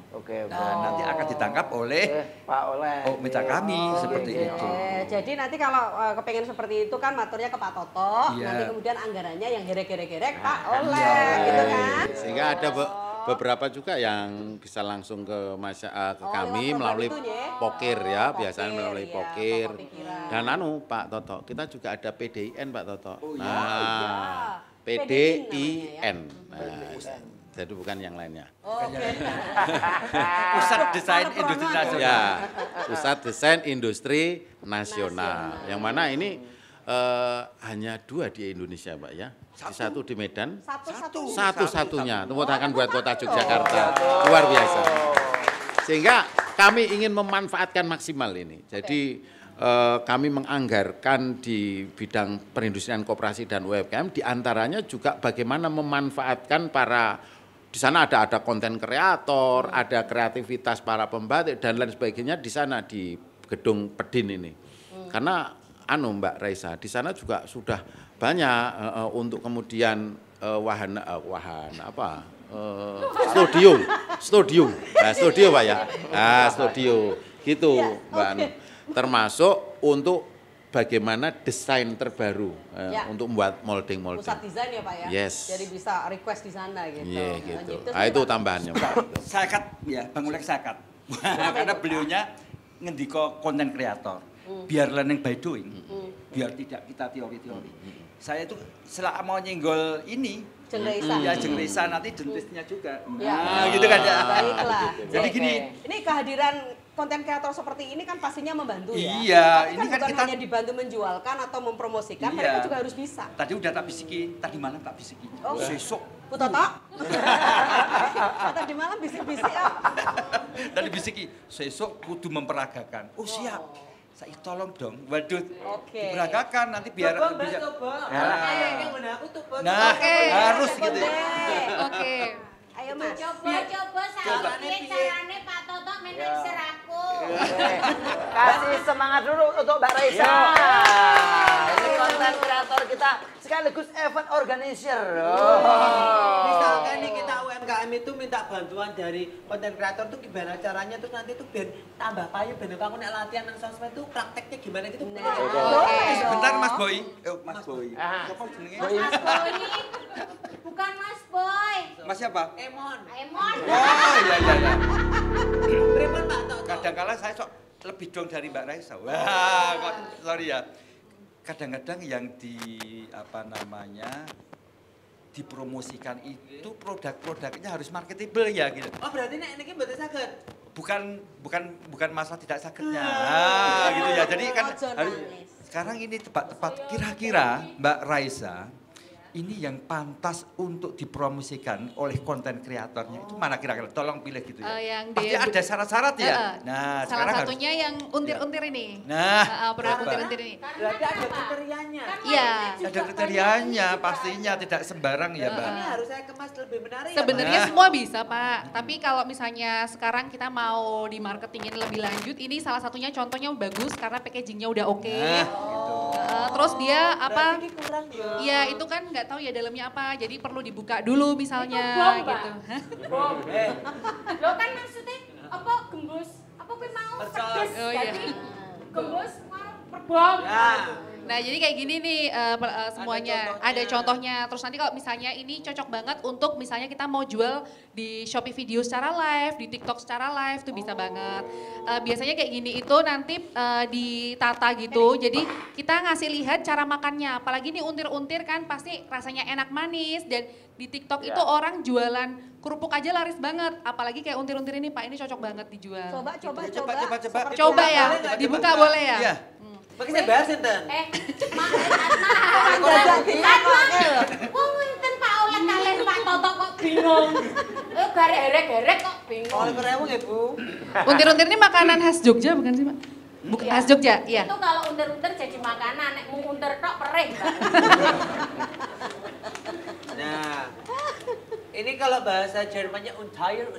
Nanti akan ditangkap oleh mitra kami seperti itu. Jadi nanti kalau kepengen seperti itu kan maturnya ke Pak Toto, nanti kemudian anggarannya yang gerek-gerek Pak Oleh, gitu kan? Sehingga ada beberapa juga yang bisa langsung ke kami melalui pokir ya, biasanya melalui pokir. Dan Pak Toto, kita juga ada PDIN Pak Toto. PDIN. Jadi bukan yang lainnya. Pusat Desain Industri Nasional. Ya, Pusat Desain Industri Nasional. Yang mana ini hanya 2 di Indonesia, Pak ya. Satu di Medan. Satu-satunya. Tepuk tangan buat Kota Yogyakarta. Luar biasa. Sehingga kami ingin memanfaatkan maksimal ini. Jadi kami menganggarkan di bidang perindustrian koperasi dan UMKM, diantaranya juga bagaimana memanfaatkan di sana ada konten kreator, ada kreativitas para pembatik dan lain sebagainya di sana di gedung Pedin ini. Karena Mbak Raisa, di sana juga sudah banyak untuk kemudian wahana studio Pak ya. Studio gitu Mbak Anu. Termasuk untuk bagaimana desain terbaru untuk membuat molding. Pusat desain ya Pak ya? Yes. Jadi bisa request di sana gitu. Iya gitu. Itu tambahannya Pak. Sakat ya, Bang Ulek sakat. Karena beliaunya ngendiko konten kreator. Biar learning by doing. Biar tidak kita teori-teori. Saya itu selama mau nyenggol ini, Jeng Risa nanti dentisnya juga. Nah, gitu kan ya. Baiklah. Jadi gini. Ini kehadiran konten kreator seperti ini kan pastinya membantu ya. Iya, tapi ini kan bukan hanya dibantu menjualkan atau mempromosikan, mereka juga harus bisa. Tadi udah tak bisiki, tadi malam tak bisiki. Sesok. Bu Toto. Tadi malam bisik-bisik ya. Tadi bisiki, sesok kudu memperagakan. Oh siap. Saya tolong dong, waduh. Diperagakan nanti biar bisa. Nah, harus gitu. Oke. Ayo Mas. Coba carane Pak Toto manajer aku. Kasih semangat dulu untuk Mbak Raisa. Ini konten kreator kita sekaligus event organizer. Misalkan nih kita UMKM itu minta bantuan dari konten kreator tuh gimana caranya, terus nanti tuh biar tambah payu, bener aku nek latihan nang sosmed tuh prakteknya gimana gitu. Sebentar Mas Boy. Mas Boy. Siapa jenenge? Mas Boy. Bukan Mas Boy. Mas siapa? Emon. Oh iya. Pripun Pak Toto? Kadang-kala saya sok lebih dong dari Mbak Raisa. Wah, sorry ya. Kadang-kadang yang dipromosikan itu produk-produknya harus marketable ya gitu. Oh berarti nek niki mboten saged. Bukan masalah tidak sakitnya. Gitu ya. Jadi kan harus, sekarang ini tepat kira-kira Mbak Raisa ini yang pantas untuk dipromosikan oleh konten kreatornya itu mana kira-kira? Tolong pilih gitu ya. Pasti ada syarat-syarat ya. Nah, salah satunya yang untir-untir ini. Nah, produk untir-untir ini. Berarti ada kriterianya. Iya. Ada kriterianya pastinya, tidak sembarang ya, Mbak. Ini harus saya kemas lebih menarik. Sebenarnya semua bisa, Pak. Tapi kalau misalnya sekarang kita mau di marketingin lebih lanjut, ini salah satunya contohnya bagus karena packagingnya udah oke. Terus dia apa? Iya, itu kan nggak tahu ya dalamnya apa, jadi perlu dibuka dulu misalnya bom, gitu. Bom. Lo kan maksudnya apa gembus? Apa gue mau pedes? Oh, iya. Jadi gembus mau perbom. Nah jadi kayak gini nih semuanya, ada contohnya. Terus nanti kalau misalnya ini cocok banget untuk misalnya kita mau jual di Shopee Video secara live, di TikTok secara live tuh bisa banget. Biasanya kayak gini itu nanti ditata gitu, jadi kita ngasih lihat cara makannya. Apalagi nih untir-untir kan pasti rasanya enak manis dan di TikTok itu orang jualan kerupuk aja laris banget. Apalagi kayak untir-untir ini Pak, ini cocok banget dijual. Coba ya, dibuka boleh ya? Iya. Pakai saya bahas enten. Wong enten Pak Oleh kalian Pak Toto kok bingung. Garek-garek kok bingung. Oleh berewong ya Bu. Untir-untir ini makanan khas Jogja bukan sih Pak? Bukan khas Jogja, iya. Itu kalau untir-untir jadi makanan, nek mau untir tok perih. Nah, ini kalau bahasa Jermannya untier.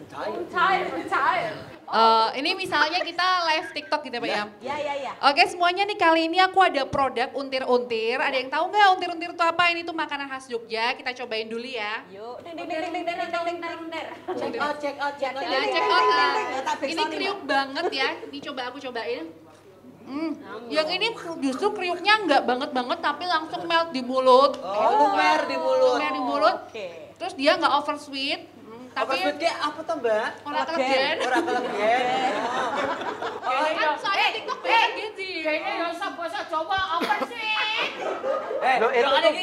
Ini misalnya kita live TikTok gitu Pak ya? Iya. Oke semuanya nih kali ini aku ada produk untir-untir. Ada yang tahu nggak untir-untir itu apa? Ini tuh makanan khas Jogja. Kita cobain dulu ya. Yuk, Check out. Check out. Ini kriuk banget ya. Ini coba aku cobain. Yang ini justru kriuknya nggak banget tapi langsung melt di mulut. Lumer di mulut. Lumer di mulut. Terus dia nggak over sweet. Tapi oversweet kayak apa tuh Mbak? Orang kelegen. Kan soalnya TikTok banyak gizi. Kayaknya ya usah bahasa Jawa oversweet. Loh itu tuh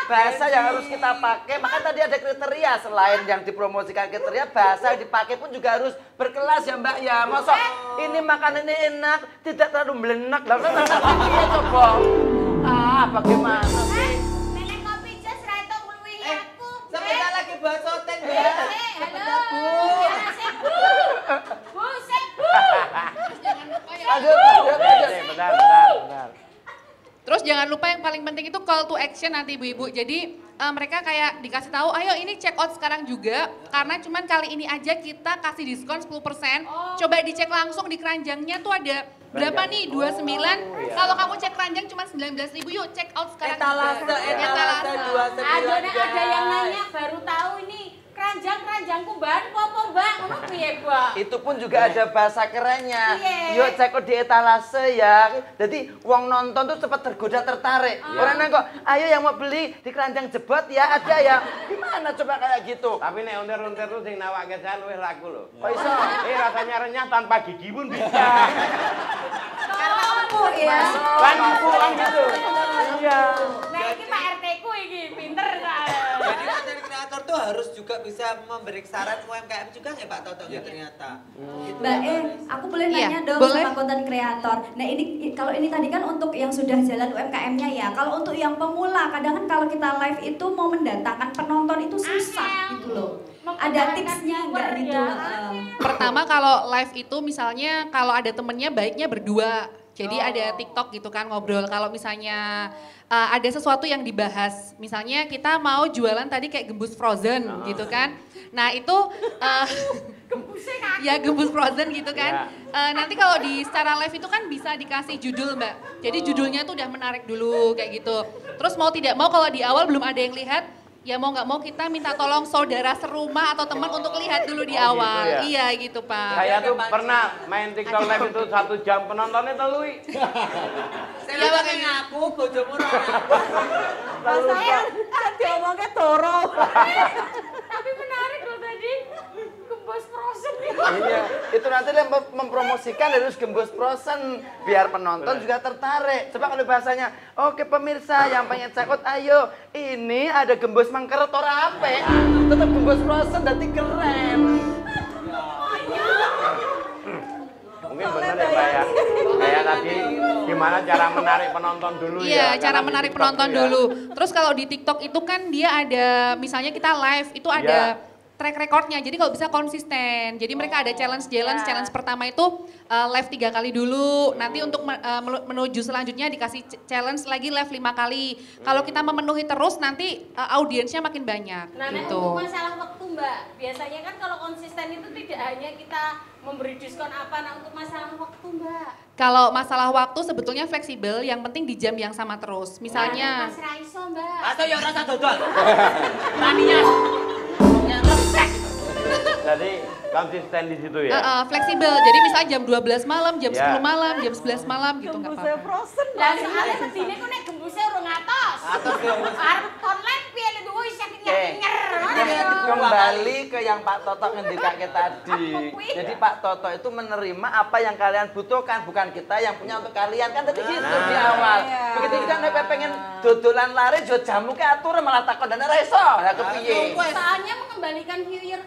bahasa yang harus kita pakai. Maka tadi ada kriteria selain yang dipromosikan kriteria, bahasa yang dipakai pun juga harus berkelas ya Mbak ya. Masa ini makanan ini enak, tidak terlalu melenak. Lalu nanti coba. Bagaimana sih? Nenek kopi jas raito meluwi aku. Sebentar lagi buat soteng Mbak. Halo. Bu. Jangan lupa ya. Bentar. Terus jangan lupa yang paling penting itu call to action nanti ibu-ibu. Jadi mereka kayak dikasih tahu, ayo ini check out sekarang juga. Karena cuman kali ini aja kita kasih diskon 10%. Coba dicek langsung di keranjangnya tuh ada berapa nih? 29. Kalau kamu cek keranjang cuma 19.000, yuk check out sekarang. Etalase 29. Ada yang nanya baru tahu ini. Keranjangku bahan apa Mbak? Ngono piye, Mbak? Itu pun juga ada bahasa kerennya. Iya. Yuk cek di etalase ya. Jadi wong nonton tuh cepat tergoda tertarik. Orang nengok, ayo yang mau beli di keranjang jebot ya ada ya. Gimana coba kayak gitu? Tapi nek untir-untir tuh sing nawake saya luwih laku lho. Kok iso? Rasanya renyah tanpa gigi pun bisa. Karena empuk ya. Kan empuk kan gitu. Iya. Nah ini Pak RT ku iki pinter soalnya. Jadi konten kreator tuh harus juga bisa memberi saran UMKM juga nggak Pak Toto ternyata. Mbak aku boleh nanya dong sama konten kreator. Nah ini kalau ini tadi kan untuk yang sudah jalan UMKM-nya ya. Kalau untuk yang pemula, kadang kan kalau kita live itu mau mendatangkan penonton itu susah gitu loh. Ada tipsnya nggak gitu? Pertama kalau live itu misalnya kalau ada temennya baiknya berdua. Jadi ada TikTok gitu kan ngobrol. Kalau misalnya ada sesuatu yang dibahas, misalnya kita mau jualan tadi kayak gembus frozen gitu kan. Nah itu ya gembus frozen gitu kan. Nanti kalau di secara live itu kan bisa dikasih judul Mbak. Jadi judulnya tuh udah menarik dulu kayak gitu. Terus mau tidak mau kalau di awal belum ada yang lihat, ya mau nggak mau kita minta tolong saudara serumah atau teman untuk lihat dulu di awal. Gitu ya? Iya gitu Pak. Saya tuh pernah main TikTok live itu 1 jam penontonnya telui. Saya makanya aku bojomu ora. Saya diomongnya Toro. Tapi menarik loh tadi. Gembus frozen Iya, itu nanti yang mempromosikan harus gembus frozen biar penonton juga tertarik. Coba kalau bahasanya, oke pemirsa yang pengen check out, ayo ini ada gembus mangkeret ora ape. Tetap gembus frozen nanti keren. Mungkin benar ya Pak ya. Kayak tadi gimana cara menarik penonton dulu ya. Iya, cara Karena di menarik TikTok penonton tuh ya. dulu. Terus kalau di TikTok itu kan dia ada, misalnya kita live itu ada track recordnya, jadi kalau bisa konsisten. Jadi mereka ada challenge pertama itu live 3 kali dulu, nanti untuk menuju selanjutnya dikasih challenge lagi live 5 kali. Kalau kita memenuhi terus nanti audiensnya makin banyak. Nah, gitu. untuk masalah waktu Mbak, biasanya kan kalau konsisten itu tidak hanya kita memberi diskon apa, nah untuk masalah waktu Mbak. Kalau masalah waktu sebetulnya fleksibel, yang penting di jam yang sama terus. Misalnya. Mas Raiso Mbak. Atau yang rasa dodol. Tanian. Jadi konsisten di situ ya. Fleksibel. Jadi misalnya jam 12 malam, jam 10 malam, jam 11 malam gitu nggak apa-apa. Frozen. Lah soalnya medine ku nek gembusnya urung atos. Atos gembus. Arep online piye lho duwe isih nyer. Kembali ke yang Pak Toto ngendikake tadi. Jadi Pak Toto itu menerima apa yang kalian butuhkan, bukan kita yang punya untuk kalian. Kan tadi gitu di awal. Begitu kita nek pengen dodolan lari jo jamu ke atur malah takon dan ora iso. Lah kepiye? Soalnya mengembalikan viewers.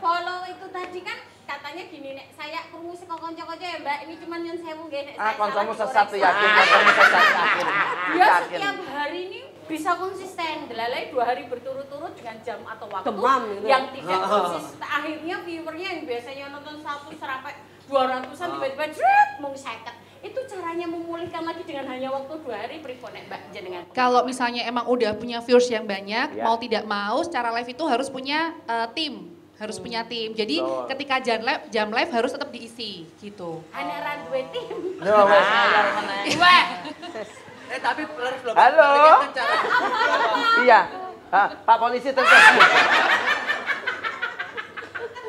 Follow itu tadi kan katanya gini nek saya krungu saka kanca-kanca ya Mbak, ini cuma nyon sewu nggih nek saya. Kancamu sesat yakin, kancamu sesat yakin. Dia setiap hari ini bisa konsisten, delalai 2 hari berturut-turut dengan jam atau waktu gitu. yang tidak konsisten. Akhirnya viewernya yang biasanya nonton 100 sampai 200-an tiba-tiba jret mung 50. Itu caranya memulihkan lagi dengan hanya waktu 2 hari pripun nek Mbak jenengan. Kalau misalnya emang udah punya viewers yang banyak, mau tidak mau secara live itu harus punya tim. Harus punya tim. Jadi ketika jam live harus tetap diisi gitu. Ana ra duwe tim. Loh, wes sayang meneh. Tapi belum. Halo. Iya. Pak polisi terus.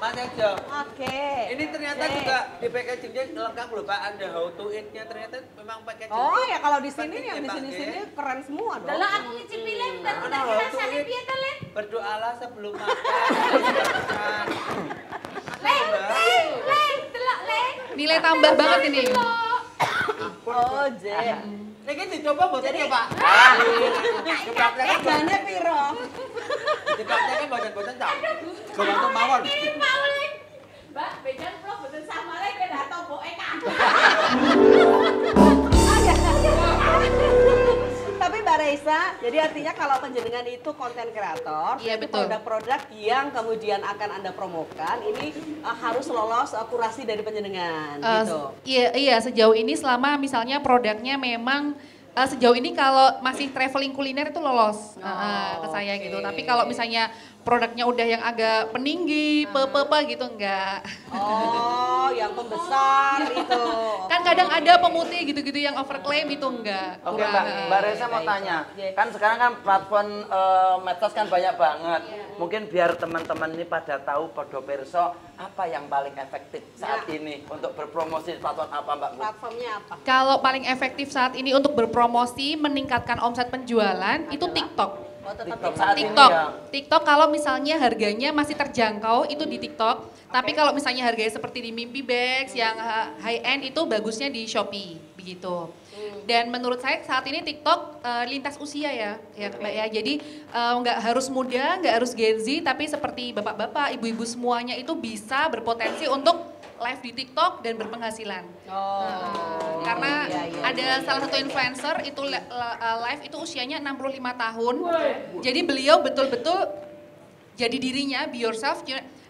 Mas Ejo. Oke. Ini ternyata juga di packagingnya lengkap loh Pak. Ada how to eat-nya ternyata memang packaging. Oh ya kalau di sini yang di sini keren semua dong. Lah aku ngicipi lem dan rasane piye to Le? Berdoalah sebelum makan. Le, delok Le. Nilai tambah banget ini. Oh, J. Ini dicoba boten ya Pak. Harganya piro? Dipraktekkan boten-boten tak. Kebantu mawon. Mau Le. Mbak, bejan kula boten sama Le ben ato boke kabeh. Tapi Mbak Reisa, jadi artinya kalau penjenengan itu konten kreator, iya, itu betul. produk-produk yang kemudian akan Anda promokan, ini harus lolos kurasi dari penjenengan gitu. Iya, sejauh ini selama misalnya produknya memang sejauh ini kalau masih traveling kuliner itu lolos ke saya gitu. Tapi kalau misalnya produknya udah yang agak peninggi, gitu enggak. Oh, yang pembesar itu. Kan kadang ada pemutih gitu-gitu yang overclaim itu enggak. Oke Mbak Reza mau tanya, kan sekarang kan platform medsos kan banyak banget. Mungkin biar teman-teman ini pada tahu Podo Pirsa apa yang paling efektif saat ini untuk berpromosi platform apa Mbak? Platformnya apa? Kalau paling efektif saat ini untuk berpromosi, meningkatkan omset penjualan itu TikTok. TikTok kalau misalnya harganya masih terjangkau itu di TikTok. Tapi kalau misalnya harganya seperti di Mimpi Bags yang high end itu bagusnya di Shopee begitu. Dan menurut saya saat ini TikTok lintas usia ya Mbak ya. Jadi nggak harus muda, nggak harus Gen Z, tapi seperti bapak-bapak, ibu-ibu semuanya itu bisa berpotensi untuk live di TikTok dan berpenghasilan. Karena ada salah satu influencer itu live itu usianya 65 tahun. Jadi beliau betul-betul jadi dirinya, be yourself.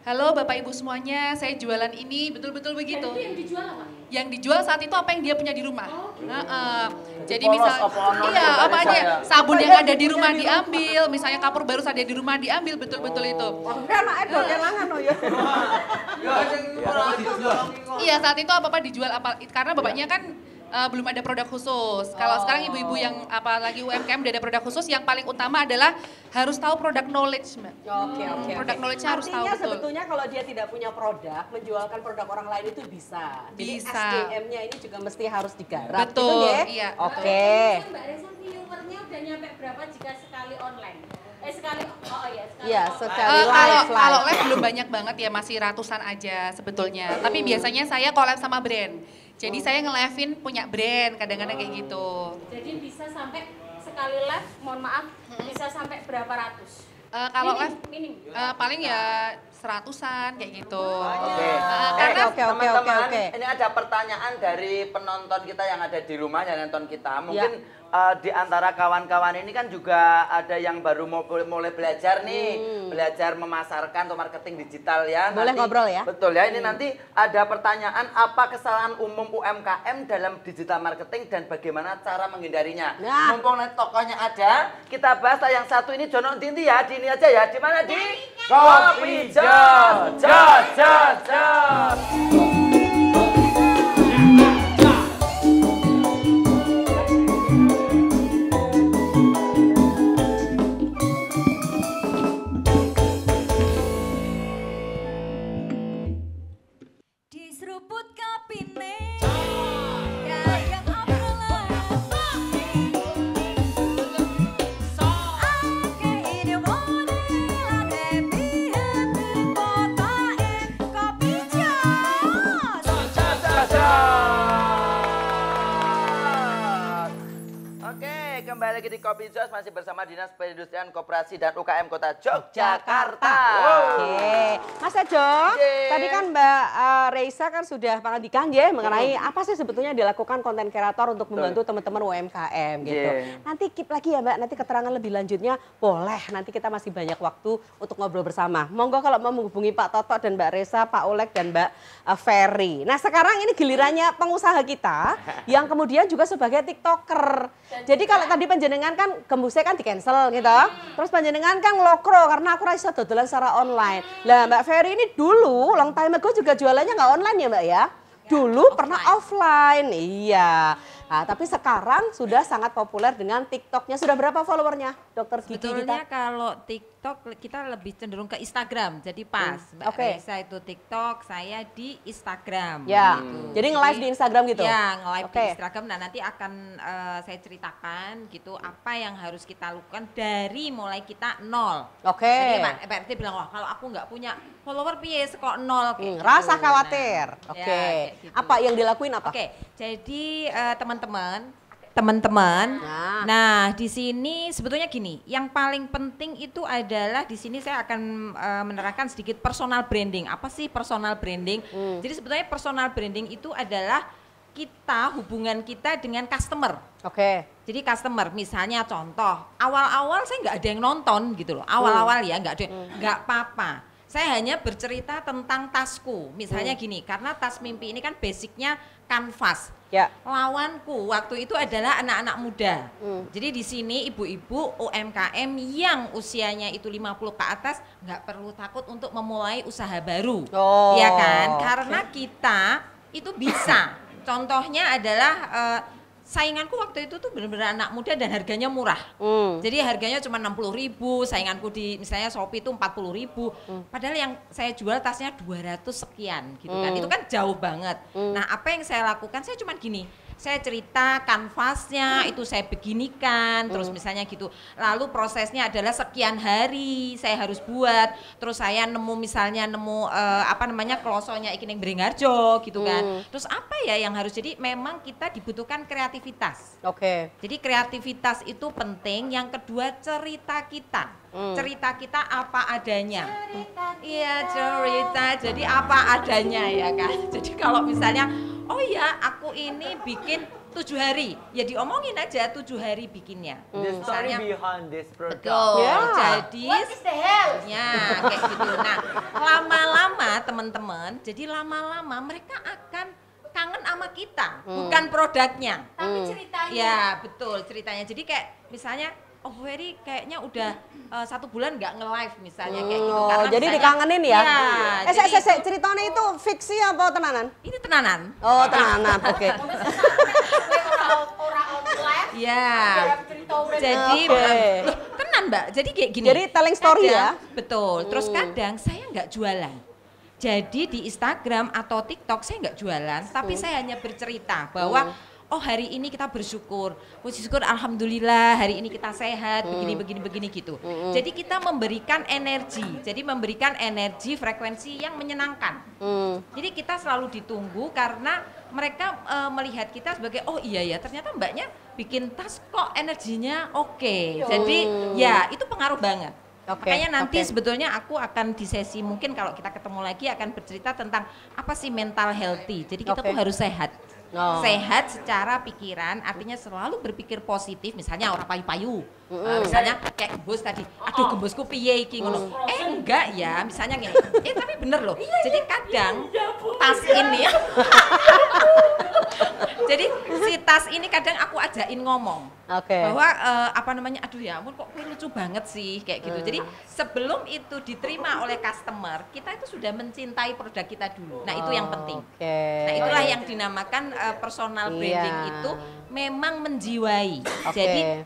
Halo Bapak Ibu semuanya, saya jualan ini, betul-betul begitu. Dan itu yang dijual apa? Yang dijual saat itu apa yang dia punya di rumah. Jadi polos, misal, iya apa aja, sabun yang ada di rumah diambil, misalnya kapur baru saja di rumah diambil, betul-betul itu. Iya, saat itu apa-apa dijual apa, karena bapaknya kan belum ada produk khusus. Kalau sekarang ibu-ibu yang apalagi UMKM udah ada produk khusus, yang paling utama adalah harus tahu produk knowledge, Mbak. Oke. Produk knowledge-nya harus tahu betul. Artinya sebetulnya kalau dia tidak punya produk, menjualkan produk orang lain itu bisa. Jadi SDM-nya ini juga mesti harus digarap. Betul, gitu, ya? iya. Oke. Mbak Reza viewernya udah nyampe berapa jika sekali online? Sekali Kalau live belum banyak banget ya, masih ratusan aja sebetulnya. Tapi biasanya saya collab sama brand. Jadi saya nge-live-in punya brand, kadang-kadang kayak gitu. Jadi bisa sampai sekali live, mohon maaf, bisa sampai berapa ratus? Kalau live minim. Paling ya 100-an kayak gitu. Karena teman-teman, ini ada pertanyaan dari penonton kita yang ada di rumah yang nonton kita. Mungkin di antara kawan-kawan ini kan juga ada yang baru mulai belajar nih, belajar memasarkan atau marketing digital ya. Boleh nanti, ngobrol ya? Betul ya, ini nanti ada pertanyaan apa kesalahan umum UMKM dalam digital marketing dan bagaimana cara menghindarinya. Mumpung tokohnya ada, kita bahas yang satu ini Jono Tinti ya, di ini aja ya. Di mana di? Kopi Jos. kembali lagi di Kopi Jos, masih bersama Dinas Perindustrian Koperasi dan UKM Kota Yogyakarta. Oke, Mas Ejo, tadi kan Mbak Reisa kan sudah mengendikan ya mengenai apa sih sebetulnya dilakukan konten kreator untuk membantu teman-teman UMKM gitu. Nanti keep lagi ya Mbak, nanti keterangan lebih lanjutnya boleh, nanti kita masih banyak waktu untuk ngobrol bersama. Monggo kalau mau menghubungi Pak Toto dan Mbak Reisa, Pak Oleg dan Mbak Ferry. Nah sekarang ini gilirannya pengusaha kita yang kemudian juga sebagai TikToker. Jadi kalau tadi panjenengan kan gembusnya kan di cancel gitu. Terus panjenengan kan ngelokro karena aku rasa dodolan secara online. Lah Mbak Ferry ini dulu long time ago juga jualannya nggak online ya Mbak ya? Dulu pernah offline, iya. Nah, tapi sekarang sudah sangat populer dengan TikToknya. Sudah berapa followernya, Dokter Gigi kita? Sebetulnya kalau TikTok kita lebih cenderung ke Instagram, jadi pas. Mbak Reisa itu TikTok, saya di Instagram. Ya, gitu. jadi nge-live di Instagram gitu? Ya, nge-live di Instagram. Nah nanti akan saya ceritakan gitu apa yang harus kita lakukan dari mulai kita nol. Jadi Pak RT bilang, wah kalau aku nggak punya follower piye kok nol. Rasa khawatir. Oke. Gitu. Apa yang dilakuin apa? Jadi teman-teman, nah di sini sebetulnya gini, yang paling penting itu adalah di sini saya akan menerangkan sedikit personal branding. Apa sih personal branding? Jadi sebetulnya personal branding itu adalah hubungan kita dengan customer. Jadi customer, misalnya contoh, awal-awal saya nggak ada yang nonton gitu loh, awal-awal ya nggak apa-apa. Saya hanya bercerita tentang tasku, misalnya gini, karena tas mimpi ini kan basicnya kanvas. Lawanku waktu itu adalah anak-anak muda. Jadi di sini ibu-ibu UMKM yang usianya itu 50 ke atas nggak perlu takut untuk memulai usaha baru, ya kan? Karena kita itu bisa. Contohnya adalah sainganku waktu itu tuh benar-benar anak muda dan harganya murah. Jadi harganya cuma 60.000, sainganku di misalnya Shopee itu 40.000. Padahal yang saya jual tasnya 200 sekian gitu kan. Itu kan jauh banget. Nah, apa yang saya lakukan? Saya cuma gini, saya cerita kanvasnya itu saya beginikan, terus misalnya gitu. Lalu prosesnya adalah sekian hari saya harus buat. Terus saya nemu klosonya iki ning Bringharjo gitu kan. Terus apa ya yang harus, jadi memang kita dibutuhkan kreativitas. Jadi kreativitas itu penting. Yang kedua cerita kita. Cerita kita apa adanya. Iya cerita, jadi apa adanya ya kan. Jadi kalau misalnya oh ya aku ini bikin 7 hari, ya diomongin aja 7 hari bikinnya. The story behind this product. Jadi ya kayak gitu. Nah lama-lama teman-teman, jadi lama-lama mereka akan kangen sama kita, bukan produknya. Tapi ceritanya. Ya betul ceritanya. Jadi kayak misalnya oh Ferry kayaknya udah 1 bulan nggak nge-live misalnya kayak gitu. Karena Jadi dikangenin ya? Ceritanya itu fiksi apa tenanan? Ini tenanan. Oh tenanan, oke. Orang online. Ya. Jadi tenan Mbak, jadi kayak gini. Jadi telling story ya? Betul, terus kadang saya nggak jualan. Jadi di Instagram atau TikTok saya nggak jualan, tapi saya hanya bercerita bahwa oh hari ini kita bersyukur, puji syukur alhamdulillah hari ini kita sehat, begini gitu. Jadi kita memberikan energi, frekuensi yang menyenangkan. Jadi kita selalu ditunggu karena mereka melihat kita sebagai oh iya ya ternyata mbaknya bikin tas kok energinya oke. Jadi ya itu pengaruh banget. Makanya nanti sebetulnya aku akan di sesi mungkin kalau kita ketemu lagi akan bercerita tentang apa sih mental healthy. Jadi kita tuh harus sehat. Sehat secara pikiran, artinya selalu berpikir positif, misalnya orang payu-payu. Misalnya kayak gembus tadi, aduh gembusku piye iki ngono. Enggak ya, misalnya gini. Tapi bener loh. Jadi kadang tas ini jadi si tas ini kadang aku ajakin ngomong. Bahwa aduh ya ampun kok lucu banget sih kayak gitu. Jadi sebelum itu diterima oleh customer, kita itu sudah mencintai produk kita dulu. Nah, itu yang penting. Nah, itulah yang dinamakan personal branding itu memang menjiwai. Jadi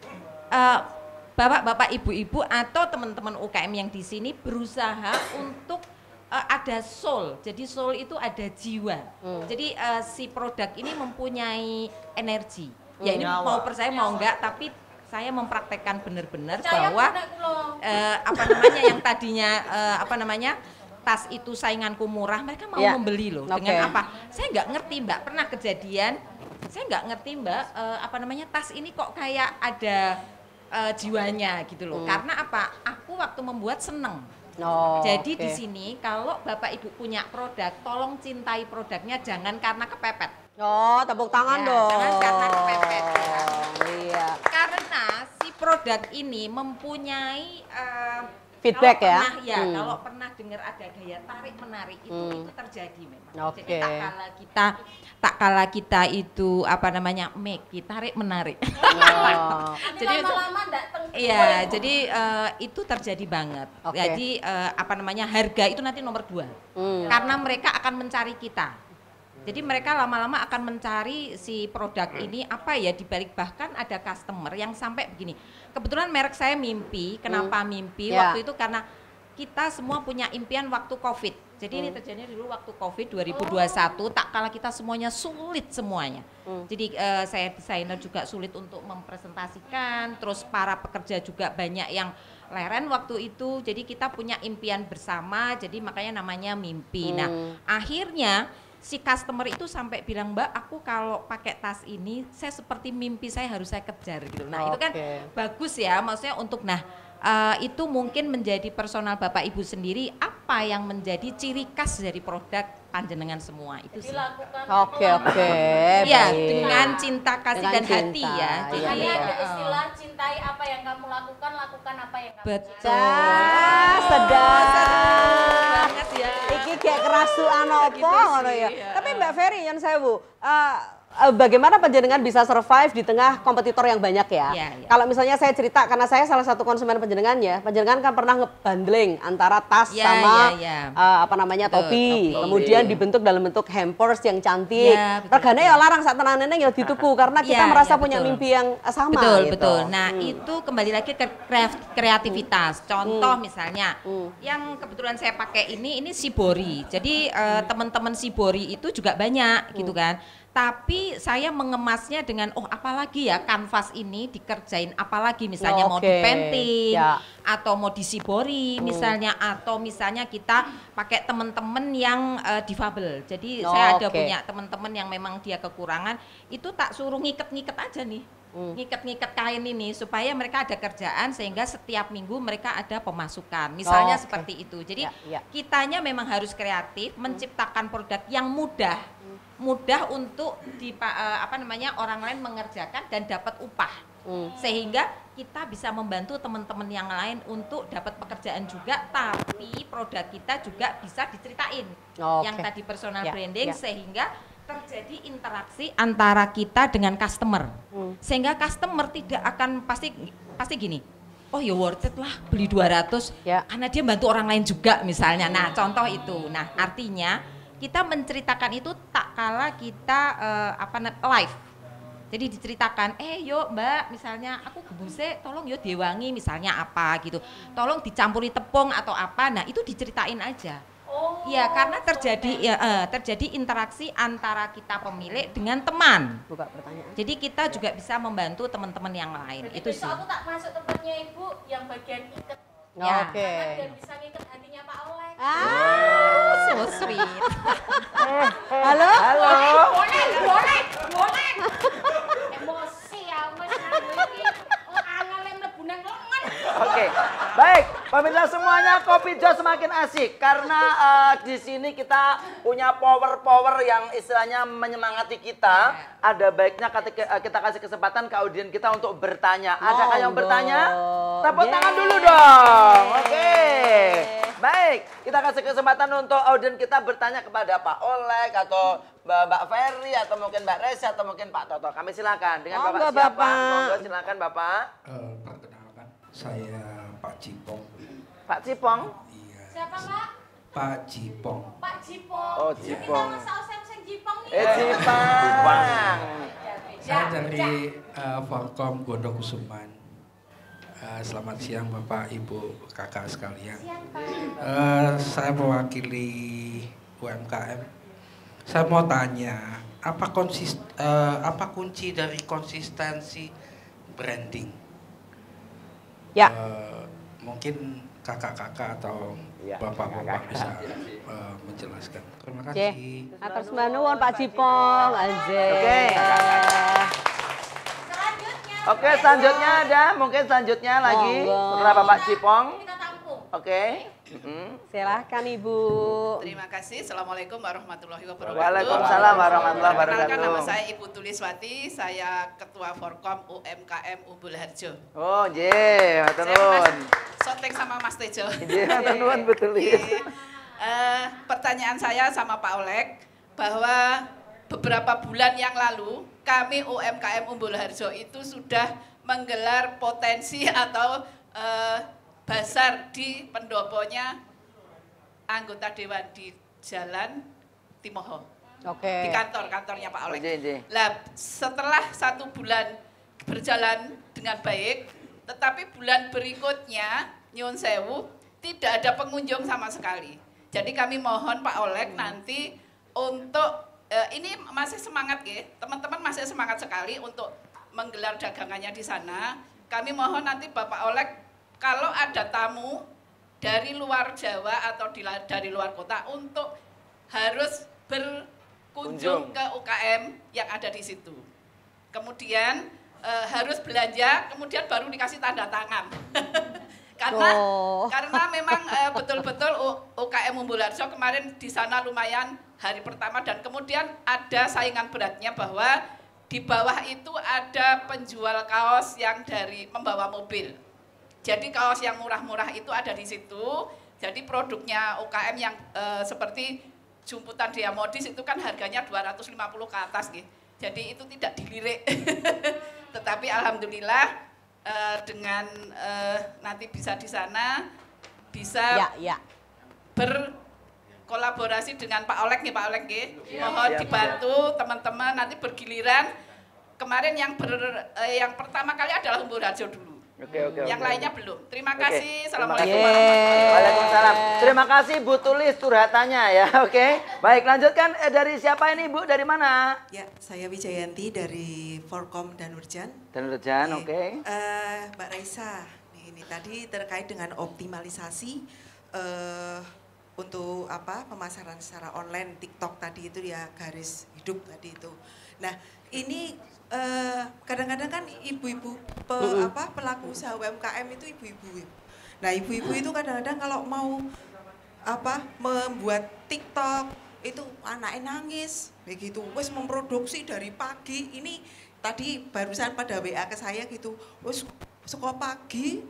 bapak-bapak, ibu-ibu atau teman-teman UKM yang di sini berusaha untuk ada soul. Jadi soul itu ada jiwa. Jadi si produk ini mempunyai energi. Ya ini mau percaya mau enggak, tapi saya mempraktekkan benar-benar bahwa yang tadinya tas itu sainganku murah, mereka mau membeli loh. Dengan apa? Saya nggak ngerti Mbak, pernah kejadian saya nggak ngerti Mbak, apa namanya tas ini kok kayak ada jiwanya gitu loh. Karena apa? Aku waktu membuat seneng. Jadi di sini kalau Bapak Ibu punya produk, tolong cintai produknya, jangan karena kepepet. Tepuk tangan dong. Jangan karena kepepet. Ya. Iya. Karena si produk ini mempunyai feedback ya. Kalau pernah dengar ada gaya tarik menarik itu terjadi memang. Oke. Jadi tak kala kita itu apa namanya make tarik menarik. Jadi lama-lama iya, jadi itu terjadi banget. Jadi apa namanya harga itu nanti nomor 2. Karena mereka akan mencari kita. Jadi mereka lama-lama akan mencari si produk ini apa ya, dibalik bahkan ada customer yang sampai begini. Kebetulan merek saya Mimpi, kenapa Mimpi? Waktu itu karena kita semua punya impian waktu Covid. Jadi ini terjadi dulu waktu Covid 2021, tak kala kita semuanya sulit semuanya. Jadi saya desainer juga sulit untuk mempresentasikan, terus para pekerja juga banyak yang leren waktu itu. Jadi kita punya impian bersama, jadi makanya namanya Mimpi. Nah, akhirnya si customer itu sampai bilang, Mbak, aku kalau pakai tas ini saya seperti mimpi saya harus saya kejar gitu. Nah, itu kan bagus ya, maksudnya untuk itu mungkin menjadi personal Bapak Ibu sendiri apa yang menjadi ciri khas dari produk panjenengan semua itu sih. Oke. Ya, dengan cinta kasih dan hati ya. Jadi ada istilah cintai apa yang kamu lakukan apa yang kamu sedap banget ya. Iki kayak kerasukan apa ngono ya. Tapi Mbak Ferry yang sewu, bagaimana panjenengan bisa survive di tengah kompetitor yang banyak ya? Kalau misalnya saya cerita, karena saya salah satu konsumen panjenengan kan pernah ngebundling antara tas sama apa namanya topi. Kemudian dibentuk dalam bentuk hampers yang cantik. Regane ya larang saat tenang neneng ya dituku karena kita merasa punya mimpi yang sama. Betul. Nah, itu kembali lagi ke kreativitas. Contoh misalnya yang kebetulan saya pakai ini Shibori. Jadi teman-teman Shibori itu juga banyak gitu kan. Tapi saya mengemasnya dengan apalagi ya kanvas ini dikerjain apalagi misalnya mau di painting atau mau di Shibori misalnya, atau misalnya kita pakai teman-teman yang difabel. Jadi saya ada punya teman-teman yang memang dia kekurangan, itu tak suruh ngiket-ngiket aja nih. Ngiket-ngiket kain ini supaya mereka ada kerjaan sehingga setiap minggu mereka ada pemasukan. Misalnya seperti itu. Jadi kitanya memang harus kreatif, menciptakan produk yang mudah untuk orang lain mengerjakan dan dapat upah. Sehingga kita bisa membantu teman-teman yang lain untuk dapat pekerjaan juga, tapi produk kita juga bisa diceritain. Yang tadi personal branding sehingga terjadi interaksi antara kita dengan customer. Sehingga customer tidak akan pasti gini. Oh ya worth it lah beli 200 karena dia bantu orang lain juga misalnya. Nah, contoh itu. Nah, artinya kita menceritakan itu tak kala kita live. Jadi diceritakan, yuk Mbak, misalnya aku gebuse tolong yuk diwangi misalnya apa gitu. Tolong dicampuri tepung atau apa. Nah, itu diceritain aja. Ya, karena terjadi interaksi antara kita pemilik dengan teman. Buka pertanyaan. Jadi kita juga bisa membantu teman-teman yang lain. Jadi itu sih. aku tak masuk tempatnya Ibu yang bagian iket. Biar bisa ngiket hatinya Pak Oleh. So sweet. Halo. Boleh. Emosi ya Mas iki. Angel mlebu nang lengan. Oke, baik. Pemirsa semuanya, Kopi Jo semakin asik karena di sini kita punya power yang istilahnya menyemangati kita. Ada baiknya ketika kita kasih kesempatan ke audien kita untuk bertanya. Adakah yang bertanya? Tepuk tangan dulu dong. Oke. Baik, kita kasih kesempatan untuk audien kita bertanya kepada Pak Oleh atau Mbak Ferry atau mungkin Mbak Resi atau mungkin Pak Toto. Kami silakan dengan Bapak siapa? Monggo silakan Bapak. Perkenalkan, saya Pak Cipong. Pak Cipong? Iya. Siapa Pak? Pak Cipong. Pak Cipong. Oh, Cipong. Kita saus sing Cipong nih. Cipang. Saya dari Forkom Gondokusuman. Selamat siang Bapak, Ibu, Kakak sekalian. Saya mewakili UMKM. Saya mau tanya, apa kunci dari konsistensi branding? Ya. Mungkin kakak-kakak atau bapak-bapak bisa menjelaskan. Terima Oke, kasih. atur sembah nuwun Pak Jipong, anjir. Oke. Oke, selanjutnya ada, mungkin selanjutnya lagi setelah Bapak Cipong. Oke. Silahkan Ibu. Terima kasih. Assalamualaikum warahmatullahi wabarakatuh. Waalaikumsalam warahmatullahi wabarakatuh. Perkenalkan, nama saya Ibu Tuliswati, saya Ketua Forkom UMKM Umbul Harjo. Oh, jee, matur nuwun. Sotek sama Mas Tejo. Jee, matur nuwun betul ya. Pertanyaan saya sama Pak Oleg bahwa beberapa bulan yang lalu kami UMKM Umbul Harjo itu sudah menggelar potensi atau basar di pendoponya anggota Dewan di Jalan Timoho. Oke. Di kantornya Pak Oleg. Lah, setelah 1 bulan berjalan dengan baik, tetapi bulan berikutnya, nyuwun sewu, tidak ada pengunjung sama sekali. Jadi kami mohon Pak Oleg nanti untuk, ini masih semangat ya, teman-teman masih semangat sekali untuk menggelar dagangannya di sana. Kami mohon nanti Bapak Oleg, kalau ada tamu dari luar Jawa atau dari luar kota untuk harus berkunjung ke UKM yang ada di situ. Kemudian harus belanja, kemudian baru dikasih tanda tangan. Karena memang betul-betul UKM Umbul Harjo kemarin di sana lumayan hari pertama, dan kemudian ada saingan beratnya bahwa di bawah itu ada penjual kaos yang dari membawa mobil. Jadi kaos yang murah-murah itu ada di situ. Jadi produknya UKM yang seperti jumputan Diamodis itu kan harganya 250 ke atas gitu. Jadi itu tidak dilirik. Tetapi alhamdulillah dengan nanti bisa di sana bisa berkolaborasi dengan Pak Oleg nih, Pak Oleg nih. Mohon dibantu teman-teman nanti bergiliran. Kemarin yang pertama kali adalah Umbul Harjo dulu. Yang lainnya belum. Terima kasih. Assalamualaikum warahmatullahi wabarakatuh. Waalaikumsalam. Terima kasih Bu Tulis curhatannya ya. Oke. Baik, lanjutkan dari siapa ini Bu? Dari mana? Ya, saya Wijayanti dari Forkom Danurjan. Danurjan, oke. Mbak Raisa, ini tadi terkait dengan optimalisasi untuk pemasaran secara online TikTok tadi itu ya, garis hidup tadi itu. Nah, ini kadang-kadang kan ibu-ibu pelaku usaha UMKM itu ibu-ibu. Nah, ibu-ibu itu kadang-kadang kalau mau membuat TikTok itu anaknya nangis begitu. Wes memproduksi dari pagi. Ini tadi barusan pada WA ke saya gitu. Wes sekolah pagi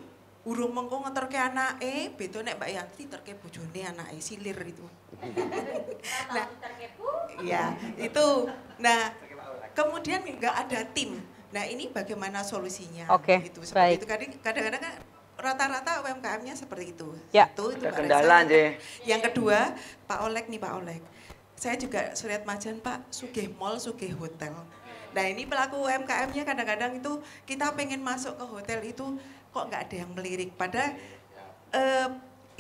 urung mengko ngeterke anake, beda nek Mbak Yanti terke bojone anake silir itu. Nah, ya, itu. Nah, kemudian nggak ada tim. Nah, ini bagaimana solusinya? Oke, gitu, baik. Itu kadang-kadang kan rata-rata UMKM-nya seperti itu. Ya. Itu kendala aja. Yang kedua, Pak Oleg nih, Pak Oleg. Saya juga surat majan Pak, sugih mall, sugih hotel. Nah, ini pelaku UMKM-nya kadang-kadang itu kita pengen masuk ke hotel itu kok nggak ada yang melirik. Padahal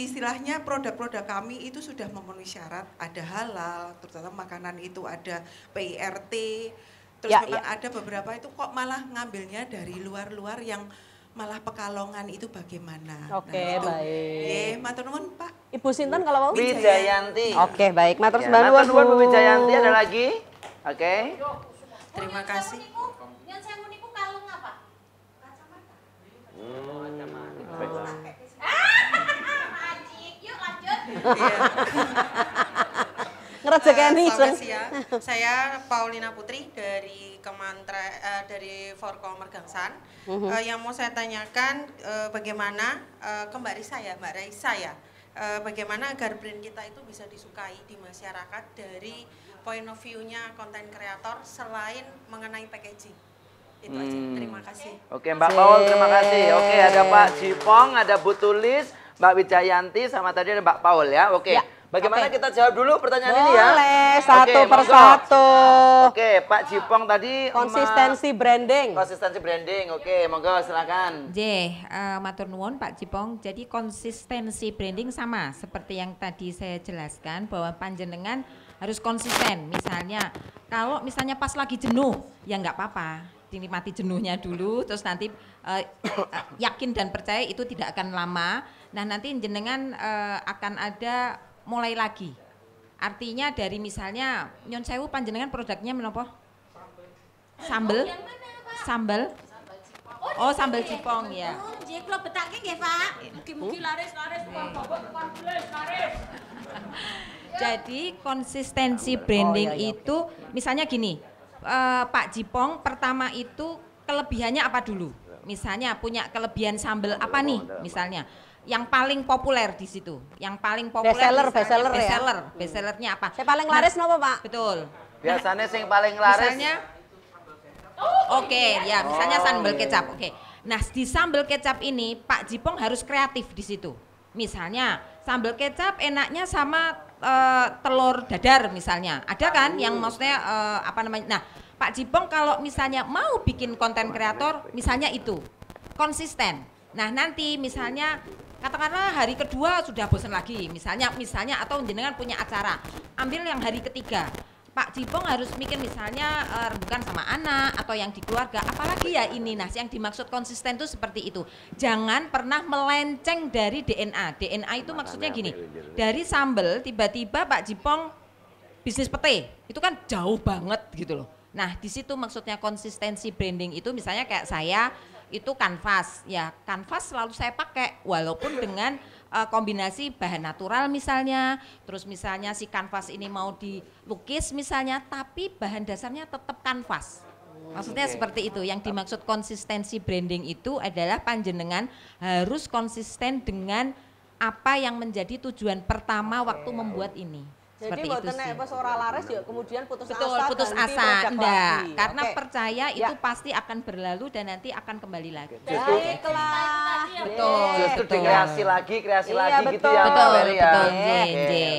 istilahnya produk-produk kami itu sudah memenuhi syarat, ada halal, terutama makanan itu ada PIRT, terus memang ada beberapa itu kok malah ngambilnya dari luar-luar yang malah Pekalongan itu bagaimana. Oke, baik. Matur nuwun Pak. Ibu sinten kalau mau? Wijayanti. Oke, baik. Matur sembah nuwun Bu Wijayanti. Ada lagi? Oke. Terima kasih. Yang saya mau niku kalung apa? Kacamata. Magic, yuk lanjut. Ngerejekeni. Selamat siang. Saya Paulina Putri dari dari Forkom Mergangsan. Yang mau saya tanyakan bagaimana ke Mbak Raisa ya, bagaimana agar brand kita itu bisa disukai di masyarakat dari point of view-nya konten kreator selain mengenai packaging. Itu aja. Terima kasih. Oke, Mbak Paul, terima kasih. Oke, ada Pak Jipong, ada Bu Tulis, Mbak Wijayanti, sama tadi ada Mbak Paul ya. Oke. Bagaimana kita jawab dulu pertanyaan ini ya? Boleh, satu persatu. Oke, Pak Jipong tadi konsistensi branding. Konsistensi branding. Oke, monggo silakan. Matur nuwun Pak Jipong. Jadi konsistensi branding sama seperti yang tadi saya jelaskan bahwa panjenengan harus konsisten. Misalnya, kalau misalnya pas lagi jenuh, ya nggak apa-apa. dinikmati jenuhnya dulu, terus nanti yakin dan percaya itu tidak akan lama. Nah nanti jenengan akan ada mulai lagi. Artinya dari misalnya nyon sewu panjenengan produknya menapa? Sambel? Sambel? Oh sambal cipong ya. Nggih kula betake nggih Pak. Mugi-mugi laris-laris laris. Jadi konsistensi branding itu misalnya gini, Pak Jipong pertama itu kelebihannya apa dulu? Misalnya punya kelebihan sambal apa nih misalnya? Yang paling populer di situ, yang paling populer bestsellernya apa? Saya paling laris napa Pak? Betul. Biasanya sing paling laris. Misalnya, ya misalnya sambal kecap. Oke. Nah di sambal kecap ini Pak Jipong harus kreatif di situ. Misalnya sambal kecap enaknya sama telur dadar misalnya. Ada kan yang maksudnya apa namanya? Nah Pak Jipong kalau misalnya mau bikin konten kreator, misalnya itu konsisten. Nah nanti misalnya katakanlah hari kedua sudah bosan lagi, misalnya atau jenengan punya acara, ambil yang hari ketiga. Pak Jipong harus mikir misalnya rembukan sama anak atau yang di keluarga, apalagi ya ini. Nah yang dimaksud konsisten itu seperti itu. Jangan pernah melenceng dari DNA. DNA itu maksudnya gini, dari sambel tiba-tiba Pak Jipong bisnis pete, itu kan jauh banget gitu loh. Nah di situ maksudnya konsistensi branding itu misalnya kayak saya, itu kanvas, ya kanvas selalu saya pakai walaupun dengan kombinasi bahan natural misalnya, terus misalnya si kanvas ini mau dilukis misalnya, tapi bahan dasarnya tetap kanvas. Maksudnya seperti itu, yang dimaksud konsistensi branding itu adalah panjenengan harus konsisten dengan apa yang menjadi tujuan pertama waktu membuat ini. Jadi mboten nek pas ora laris ya kemudian putus asa. Betul, putus asa. Enggak, karena percaya itu pasti akan berlalu dan nanti akan kembali lagi. Baiklah. Betul. Justru kreasi lagi gitu ya. Betul.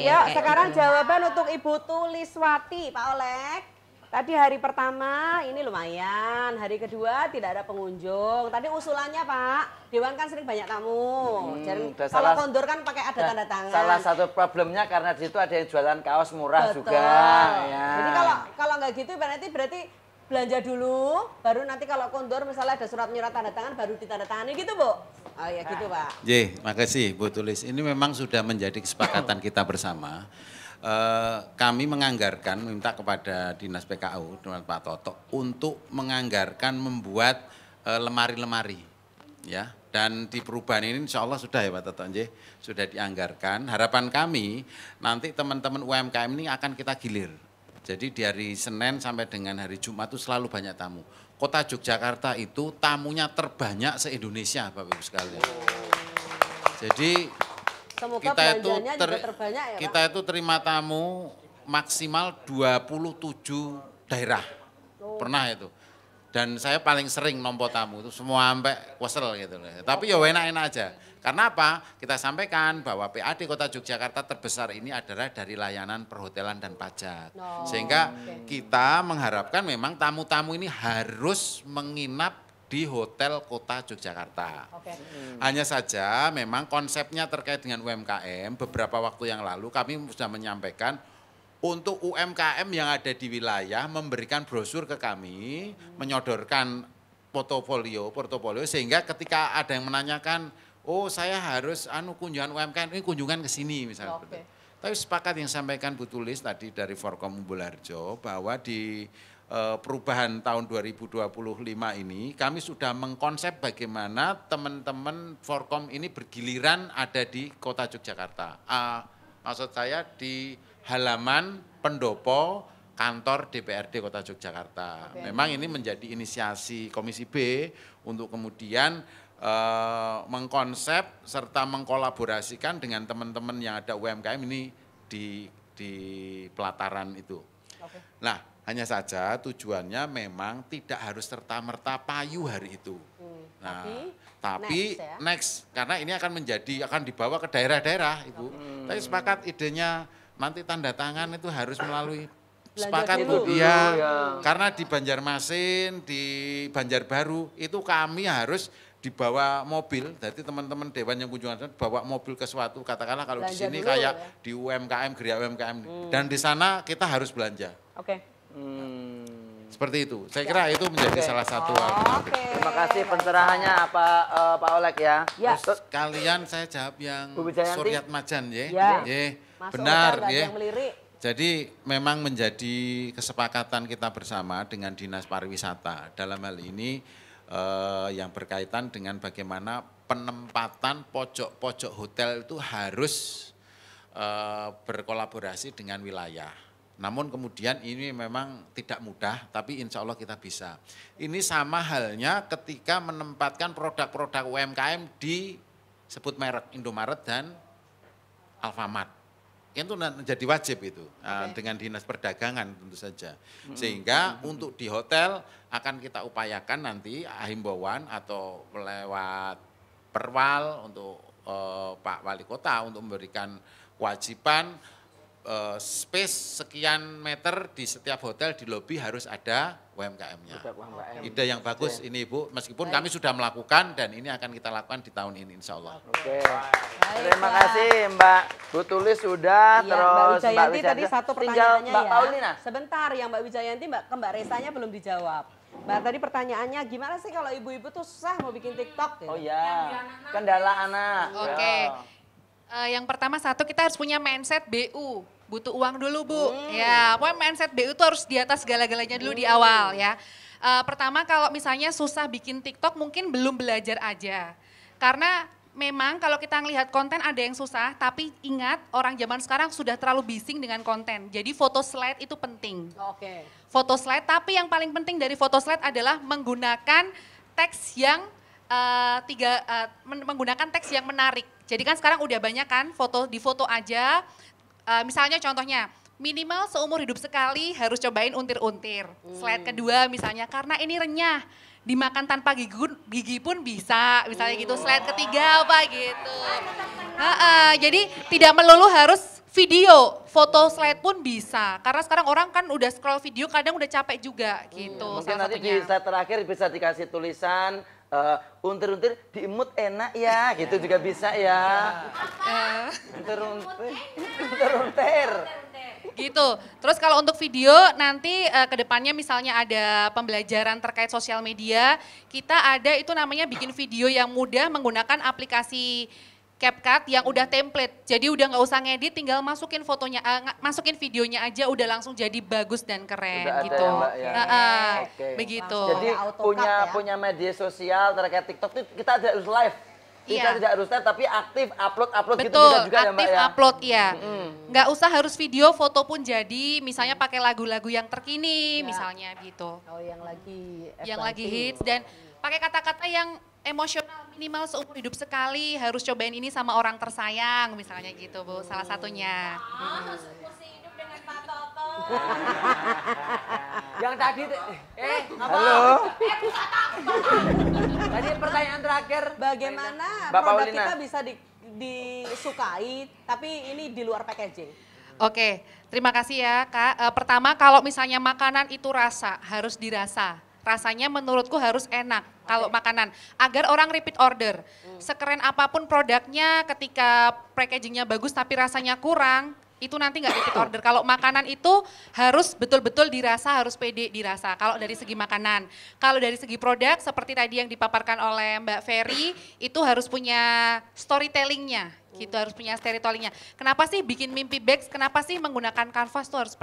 Ya, sekarang jawaban untuk Ibu Tuliswati, Pak Olek. Tadi hari pertama ini lumayan, hari kedua tidak ada pengunjung. Tadi usulannya Pak, Dewan kan sering banyak tamu. Jadi kalau kondor kan pakai ada tanda tangan. Salah satu problemnya karena di situ ada yang jualan kaos murah juga. Ya. Jadi kalau nggak gitu berarti belanja dulu, baru nanti kalau kondor misalnya ada surat menyurat tanda tangan baru ditandatangani gitu Bu. Oh ya gitu Pak. Makasih Bu Tulis. Ini memang sudah menjadi kesepakatan kita bersama. Kami menganggarkan, minta kepada Dinas PKU, dengan Pak Toto, untuk menganggarkan membuat lemari-lemari. Ya, dan di perubahan ini insya Allah sudah ya Pak Toto, sudah dianggarkan. Harapan kami nanti teman-teman UMKM ini akan kita gilir. Jadi dari Senin sampai dengan hari Jumat itu selalu banyak tamu. Kota Yogyakarta itu tamunya terbanyak se-Indonesia Bapak Ibu sekalian. Jadi semoga kita itu terbanyak ya, kita itu terima tamu maksimal 27 daerah. Pernah itu. Dan saya paling sering nompo tamu itu semua sampai kesel gitu. Tapi ya enak-enak aja. Karena apa? Kita sampaikan bahwa PAD Kota Yogyakarta terbesar ini adalah dari layanan perhotelan dan pajak. Sehingga kita mengharapkan memang tamu-tamu ini harus menginap di Hotel Kota Yogyakarta. Hanya saja memang konsepnya terkait dengan UMKM, beberapa waktu yang lalu kami sudah menyampaikan untuk UMKM yang ada di wilayah memberikan brosur ke kami, menyodorkan portofolio sehingga ketika ada yang menanyakan, oh saya harus kunjungan UMKM ini kunjungan ke sini misalnya. Tapi sepakat yang sampaikan Bu Tulis tadi dari Forkom Umbul Harjo bahwa di perubahan tahun 2025 ini kami sudah mengkonsep bagaimana teman-teman Forkom ini bergiliran ada di Kota Yogyakarta. Maksud saya di halaman pendopo kantor DPRD Kota Yogyakarta. Memang ini menjadi inisiasi Komisi B untuk kemudian mengkonsep serta mengkolaborasikan dengan teman-teman yang ada UMKM ini di pelataran itu. Nah, hanya saja tujuannya memang tidak harus serta-merta payu hari itu. Nah, tapi next, karena ini akan dibawa ke daerah-daerah, Ibu. Tapi sepakat idenya nanti tanda tangan itu harus melalui sepakat Bu dia. Karena di Banjarmasin, di Banjarbaru itu kami harus dibawa mobil, jadi teman-teman Dewan yang kunjungan bawa mobil ke suatu, katakanlah kalau di sini kayak di UMKM, Geria UMKM, dan di sana kita harus belanja. Seperti itu. Saya kira itu menjadi salah satu alternatif. Terima kasih pencerahannya Pak Oleg ya. Terus kalian saya jawab yang Suryat Majan ya. Benar ya. Jadi memang menjadi kesepakatan kita bersama dengan Dinas Pariwisata dalam hal ini yang berkaitan dengan bagaimana penempatan pojok-pojok hotel itu harus berkolaborasi dengan wilayah. Namun kemudian ini memang tidak mudah, tapi insya Allah kita bisa. Ini sama halnya ketika menempatkan produk-produk UMKM di sebut merek Indomaret dan Alfamart. Itu menjadi wajib itu dengan Dinas Perdagangan tentu saja. Sehingga untuk di hotel akan kita upayakan nanti himbauan atau lewat perwal untuk Pak Wali Kota untuk memberikan kewajiban space sekian meter di setiap hotel di lobi harus ada UMKM-nya. Ide yang bagus ini Ibu, meskipun kami sudah melakukan dan ini akan kita lakukan di tahun ini insya Allah. Terima kasih Mbak Bu Tulis sudah, Ya, terus Mbak Wijayanti tadi satu pertanyaannya Mbak ya. Paulina. Sebentar yang Mbak Wijayanti ke Mbak Resanya belum dijawab. Mbak tadi pertanyaannya gimana sih kalau ibu-ibu tuh susah mau bikin TikTok? Oh ya, kendala anak. Oke. Yang pertama kita harus punya mindset BU. Butuh uang dulu Bu. Ya, pokoknya mindset BU itu harus di atas segala-galanya dulu di awal ya. Pertama kalau misalnya susah bikin TikTok mungkin belum belajar aja. Karena memang kalau kita ngelihat konten ada yang susah, tapi ingat orang zaman sekarang sudah terlalu bising dengan konten. Jadi foto slide itu penting. Foto slide, tapi yang paling penting dari foto slide adalah menggunakan teks yang menggunakan teks yang menarik. Jadi kan sekarang udah banyak kan di foto aja. Misalnya contohnya, minimal seumur hidup sekali harus cobain untir-untir. Slide kedua misalnya, karena ini renyah, dimakan tanpa gigi pun bisa, misalnya gitu. Slide ketiga apa gitu. Jadi tidak melulu harus video, foto slide pun bisa. Karena sekarang orang kan udah scroll video, kadang udah capek juga gitu. Mungkin nanti di slide terakhir bisa dikasih tulisan, untir-untir diemut enak ya, gitu juga bisa ya. Untir-untir. Gitu. Terus kalau untuk video nanti kedepannya misalnya ada pembelajaran terkait sosial media, kita ada itu namanya bikin video yang mudah menggunakan aplikasi CapCut yang udah template. Jadi udah nggak usah ngedit, tinggal masukin fotonya, masukin videonya aja udah langsung jadi bagus dan keren Udah gitu. ada ya, Mbak, ya. Begitu. Jadi punya media sosial terkait TikTok itu kita tidak harus live. Kita tidak harus live tapi aktif upload gitu bisa juga ya Mbak ya. Aktif upload ya. Nggak usah harus video, foto pun jadi. Misalnya pakai lagu-lagu yang terkini misalnya gitu. Oh yang lagi hits dan pakai kata-kata yang emosional, minimal seumur hidup sekali harus cobain ini sama orang tersayang misalnya gitu Bu, salah satunya. Hidup dengan Pak Toto. Yang tadi, apa? Halo. Tadi pertanyaan terakhir. Bagaimana Mbak produk Paulina. kita bisa disukai tapi ini di luar packaging? Oke, terima kasih ya Kak. Pertama kalau misalnya makanan itu harus dirasa. Rasanya menurutku harus enak kalau makanan. Agar orang repeat order. Sekeren apapun produknya ketika packagingnya bagus tapi rasanya kurang, itu nanti nggak repeat order. Kalau makanan itu harus betul-betul dirasa, harus pede dirasa. Kalau dari segi makanan. Kalau dari segi produk seperti tadi yang dipaparkan oleh Mbak Ferry, itu harus punya storytellingnya. Gitu harus punya storytellingnya. Kenapa sih bikin mimpi bags? Kenapa sih menggunakan kanvas tuh harus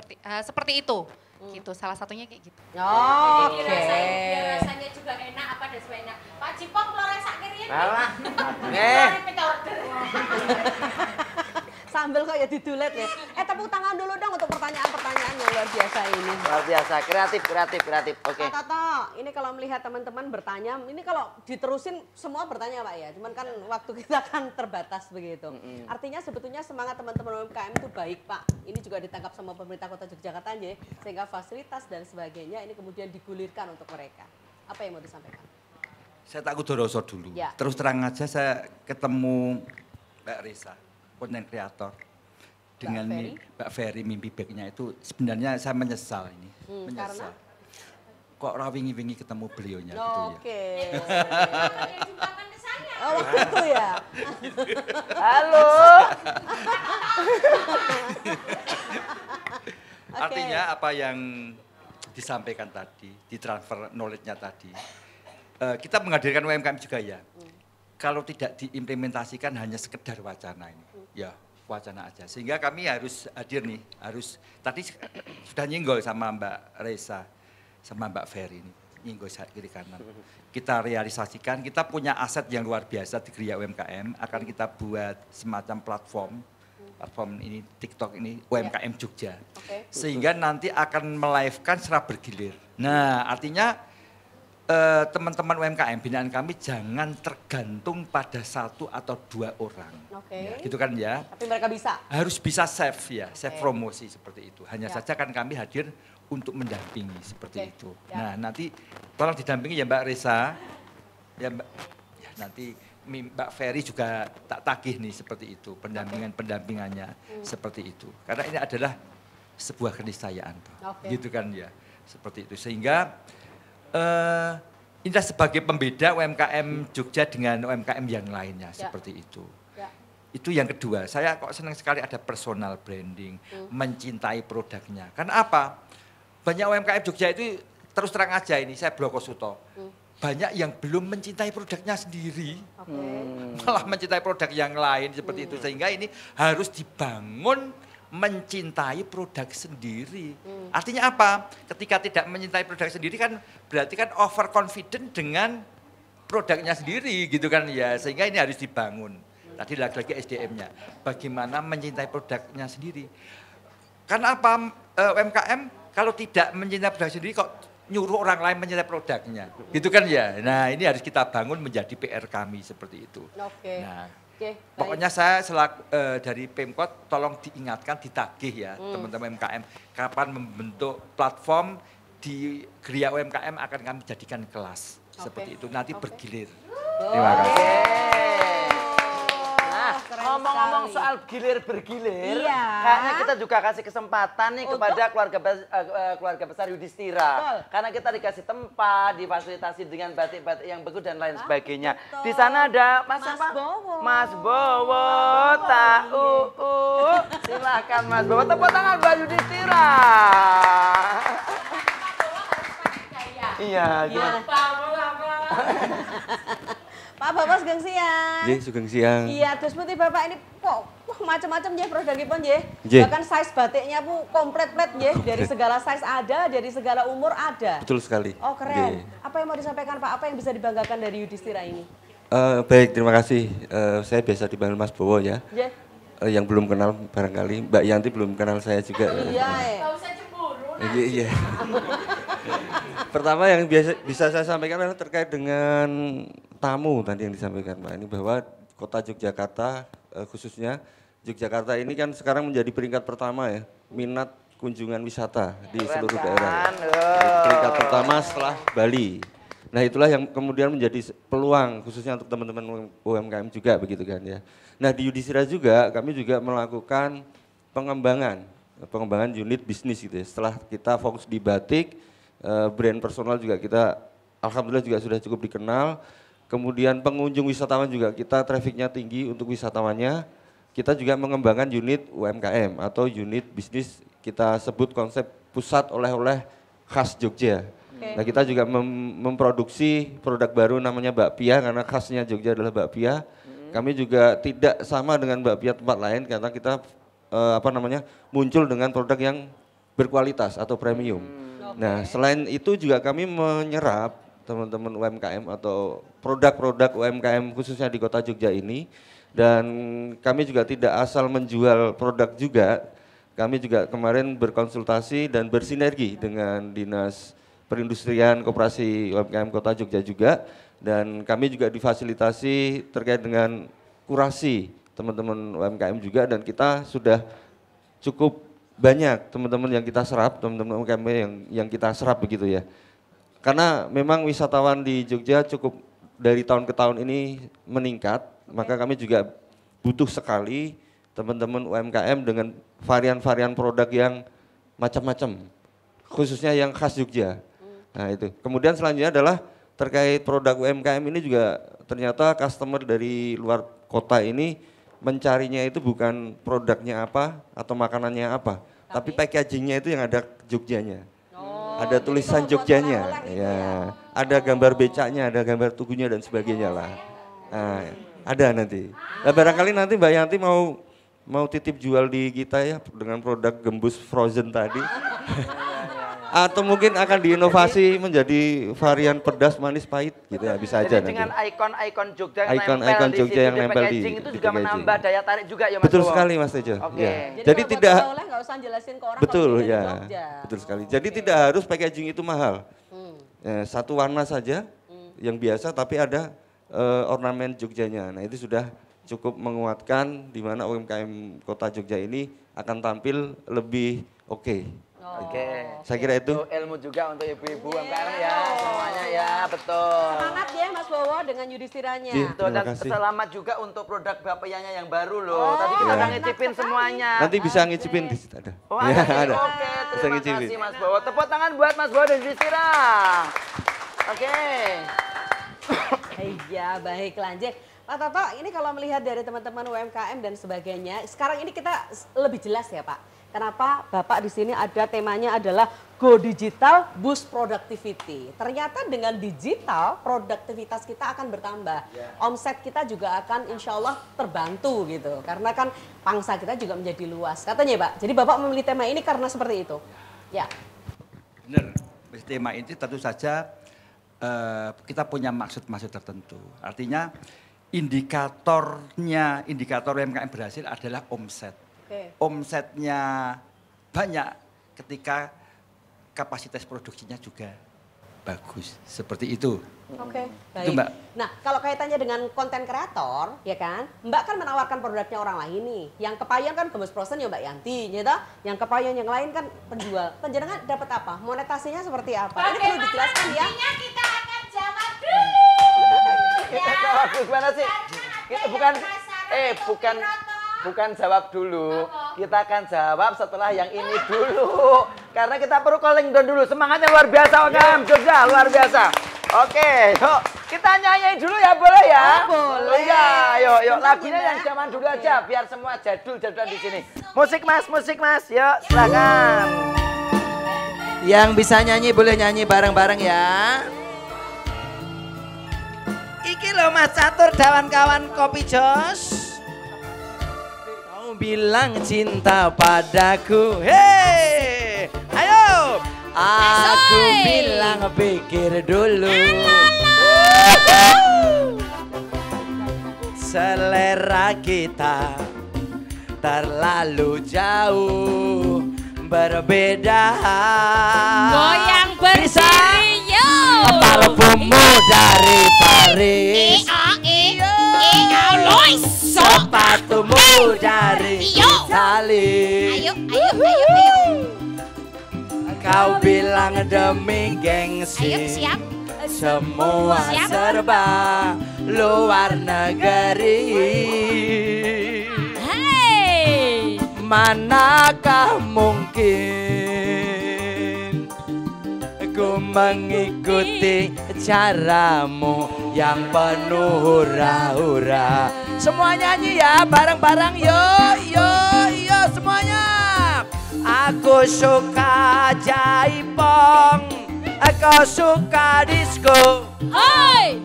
seperti itu? Gitu, salah satunya kayak gitu. Jadi biar rasanya juga enak apa dan enak. Pak Cipong kalau rasa kirim. Repeat order. Sambil kok ya didulet ya. Tepuk tangan dulu dong untuk pertanyaan-pertanyaan yang luar biasa ini. Luar biasa, kreatif. Oke. Pak Toto, ini kalau melihat teman-teman bertanya, ini kalau diterusin semua bertanya Pak ya, cuman kan waktu kita kan terbatas begitu. Artinya sebetulnya semangat teman-teman UMKM itu baik Pak. Ini juga ditangkap sama pemerintah Kota Yogyakarta aja, sehingga fasilitas dan sebagainya ini kemudian digulirkan untuk mereka. Apa yang mau disampaikan? Saya tak kudoroso dulu. Ya. Terus terang aja saya ketemu Mbak Risa, konten kreator. Dengan Mbak Ferry mimpi backnya itu sebenarnya saya menyesal ini. Menyesal. Kok rawingi-wingi ketemu beliaunya gitu ya. Oke. Oh gitu ya. Halo. Artinya apa yang disampaikan tadi, ditransfer knowledge-nya tadi, kita menghadirkan UMKM juga ya. Kalau tidak diimplementasikan hanya sekedar wacana ini, ya wacana aja. Sehingga kami harus hadir nih, tadi sudah nyinggol sama Mbak Reza, sama Mbak Ferry ini, nyinggol kiri kanan. Kita realisasikan, kita punya aset yang luar biasa di Gria UMKM, akan kita buat semacam platform ini TikTok ini UMKM Jogja. Sehingga nanti akan melive-kan secara bergilir. Nah, artinya teman-teman UMKM binaan kami jangan tergantung pada 1 atau 2 orang. Ya, gitu kan ya. Tapi mereka bisa. Harus bisa save ya, save promosi seperti itu. Hanya saja kan kami hadir untuk mendampingi seperti itu. Nah, nanti tolong didampingi ya Mbak Reza. Ya Mbak, ya nanti Mbak Ferry juga tak tagih nih seperti itu, pendampingannya seperti itu. Karena ini adalah sebuah keniscayaan, gitu kan ya, seperti itu. Sehingga ini sebagai pembeda UMKM Jogja dengan UMKM yang lainnya, seperti itu. Itu yang kedua, saya kok senang sekali ada personal branding, mencintai produknya. Karena apa? Banyak UMKM Jogja itu terus terang aja ini, saya Bloko Suto. Banyak yang belum mencintai produknya sendiri, malah mencintai produk yang lain seperti itu. Sehingga ini harus dibangun mencintai produk sendiri. Artinya apa? Ketika tidak mencintai produk sendiri kan berarti kan overconfident dengan produknya sendiri gitu kan ya. Sehingga ini harus dibangun. Tadi lagi-lagi SDM-nya. Bagaimana mencintai produknya sendiri. Karena apa? UMKM kalau tidak mencintai produk sendiri kok nyuruh orang lain mencintai produknya. Gitu kan ya. Nah, ini harus kita bangun menjadi PR kami seperti itu. Nah, pokoknya saya dari Pemkot tolong diingatkan, ditagih ya teman-teman UMKM. Kapan membentuk platform di Gria UMKM akan kami jadikan kelas. Seperti itu, nanti bergilir. Terima kasih. Ngomong-ngomong soal gilir-bergilir, kayaknya kita juga kasih kesempatan nih kepada keluarga besar Yudhistira. Karena kita dikasih tempat, difasilitasi dengan batik-batik yang bagus dan lain sebagainya. Di sana ada Mas Bowo. Mas Bowo, silahkan Mas Bowo, tepuk tangan Mbak Yudhistira. Iya, gimana? Pak Bapak sugeng siang. Nggih, sugeng siang. Iya, terus putih Bapak ini kok macam-macam nggih produkipun nggih. Bahkan size batiknya Bu komplit-plit nggih, dari segala size ada, dari segala umur ada. Betul sekali. Oh, keren. Apa yang mau disampaikan Pak? Apa yang bisa dibanggakan dari Yudhistira ini? Baik, terima kasih. Saya biasa dipanggil Mas Bowo ya. Yang belum kenal barangkali, Mbak Yanti belum kenal saya juga. Iya, Enggak usah cemburu. Iya. Pertama yang bisa saya sampaikan adalah terkait dengan tamu tadi yang disampaikan Pak. Ini bahwa kota Yogyakarta khususnya Yogyakarta ini kan sekarang menjadi peringkat pertama ya minat kunjungan wisata di seluruh daerah. Peringkat pertama setelah Bali. Nah itulah yang kemudian menjadi peluang khususnya untuk teman-teman UMKM juga begitu kan ya. Nah di Yudhistira juga kami juga melakukan pengembangan unit bisnis gitu ya. Setelah kita fokus di batik, brand personal juga kita alhamdulillah juga sudah cukup dikenal. Kemudian pengunjung wisatawan juga kita trafficnya tinggi untuk wisatawannya. Kita juga mengembangkan unit UMKM atau unit bisnis kita sebut konsep pusat oleh-oleh khas Jogja. Nah kita juga memproduksi produk baru namanya bakpia karena khasnya Jogja adalah bakpia. Kami juga tidak sama dengan bakpia tempat lain karena kita muncul dengan produk yang berkualitas atau premium. Nah selain itu juga kami menyerap teman-teman UMKM atau produk-produk UMKM khususnya di kota Jogja ini. Dan kami juga tidak asal menjual produk juga, kami juga kemarin berkonsultasi dan bersinergi dengan Dinas Perindustrian Koperasi UMKM Kota Jogja juga. Dan kami juga difasilitasi terkait dengan kurasi teman-teman UMKM juga dan kita sudah cukup banyak teman-teman yang kita serap, teman-teman UMKM yang kita serap begitu ya. Karena memang wisatawan di Jogja cukup dari tahun ke tahun ini meningkat, maka kami juga butuh sekali teman-teman UMKM dengan varian-varian produk yang macam-macam, khususnya yang khas Jogja. Nah itu. Kemudian selanjutnya adalah terkait produk UMKM ini juga ternyata customer dari luar kota ini mencarinya itu bukan produknya apa atau makanannya apa, tapi packagingnya itu yang ada Jogjanya. ada tulisan Jogjanya, ya, ada gambar becaknya, ada gambar tugunya dan sebagainya lah. Nah, ada nanti. Nah, barangkali nanti Mbak Yanti mau titip jual di kita ya dengan produk gembus frozen tadi. Atau mungkin akan diinovasi menjadi varian pedas manis pahit gitu ya, bisa aja nanti. Dengan ikon-ikon Jogja Ikon-ikon Jogja yang nempel di itu juga menambah daya tarik juga ya Mas. Betul sekali Mas Tejo. Oke. Ya. Jadi tidak nggak usah jelasin ke orang betul kalau ya. Jogja. Betul sekali. Jadi tidak harus packaging itu mahal. Satu warna saja yang biasa tapi ada ornamen Jogjanya. Nah, itu sudah cukup menguatkan di mana UMKM Kota Jogja ini akan tampil lebih oke. Oke. Saya kira itu ilmu juga untuk ibu-ibu UMKM ya, semuanya ya, betul. Semangat ya Mas Bowo dengan Yudhistiranya. Betul, dan selamat juga untuk produk bapaknya yang baru loh. Tadi kita udah ngicipin semuanya. Nanti bisa ngicipin di situ ada. Oh, ya, ada. Oke, terima kasih Mas Bowo. Tepuk tangan buat Mas Bowo dan Yudhistira. Oke. Iya, baik lanjut. Pak Toto, ini kalau melihat dari teman-teman UMKM dan sebagainya, sekarang ini kita lebih jelas ya Pak. Kenapa Bapak di sini ada temanya adalah Go Digital Boost Productivity. Ternyata dengan digital produktivitas kita akan bertambah. Omset kita juga akan insya Allah terbantu gitu. Karena kan pangsa kita juga menjadi luas. Katanya Pak, jadi Bapak memilih tema ini karena seperti itu. Ya. Benar, tema ini tentu saja kita punya maksud-maksud tertentu. Artinya indikator UMKM berhasil adalah omset. Omsetnya banyak ketika kapasitas produksinya juga bagus. Seperti itu. Oke, baik. Itu, Mbak. Nah, kalau kaitannya dengan konten kreator, ya kan, Mbak kan menawarkan produknya orang lain nih. Yang kepayon kan gembus frozen ya Mbak Yanti, gitu. Yang kepayon yang lain kan penjual. Penjenengan dapat apa? Monetasinya seperti apa? Ini perlu dijelaskan ya. Kita akan jawab dulu. Kita jawab gimana sih? Kita bukan jawab dulu. Kita akan jawab setelah yang ini dulu. Karena kita perlu calling down dulu. Semangatnya luar biasa UMKM Jogja, luar biasa. Oke, yuk kita nyanyi dulu ya, boleh ya? Boleh. Oh, ya, yuk lagunya yang zaman dulu aja biar semua jadul-jadulan di sini. Musik Mas, yuk silakan. Yang bisa nyanyi boleh nyanyi bareng-bareng ya. Iki loh Mas Catur dawan kawan Kopi Jos. Kau bilang cinta padaku, hei, ayo. Aku bilang pikir dulu. Selera kita terlalu jauh berbeda. Goyang berdiri yo. Parfummu dari Paris. Sepatumu dari Itali. Ayo. Kau bilang demi gengsi. Ayo, siap. Semua serba luar negeri. Hey. Manakah mungkin ku mengikuti caramu yang penuh hura-hura. Semua nyanyi ya bareng-bareng yo semuanya. Aku suka jaipong, aku suka disco. Hai.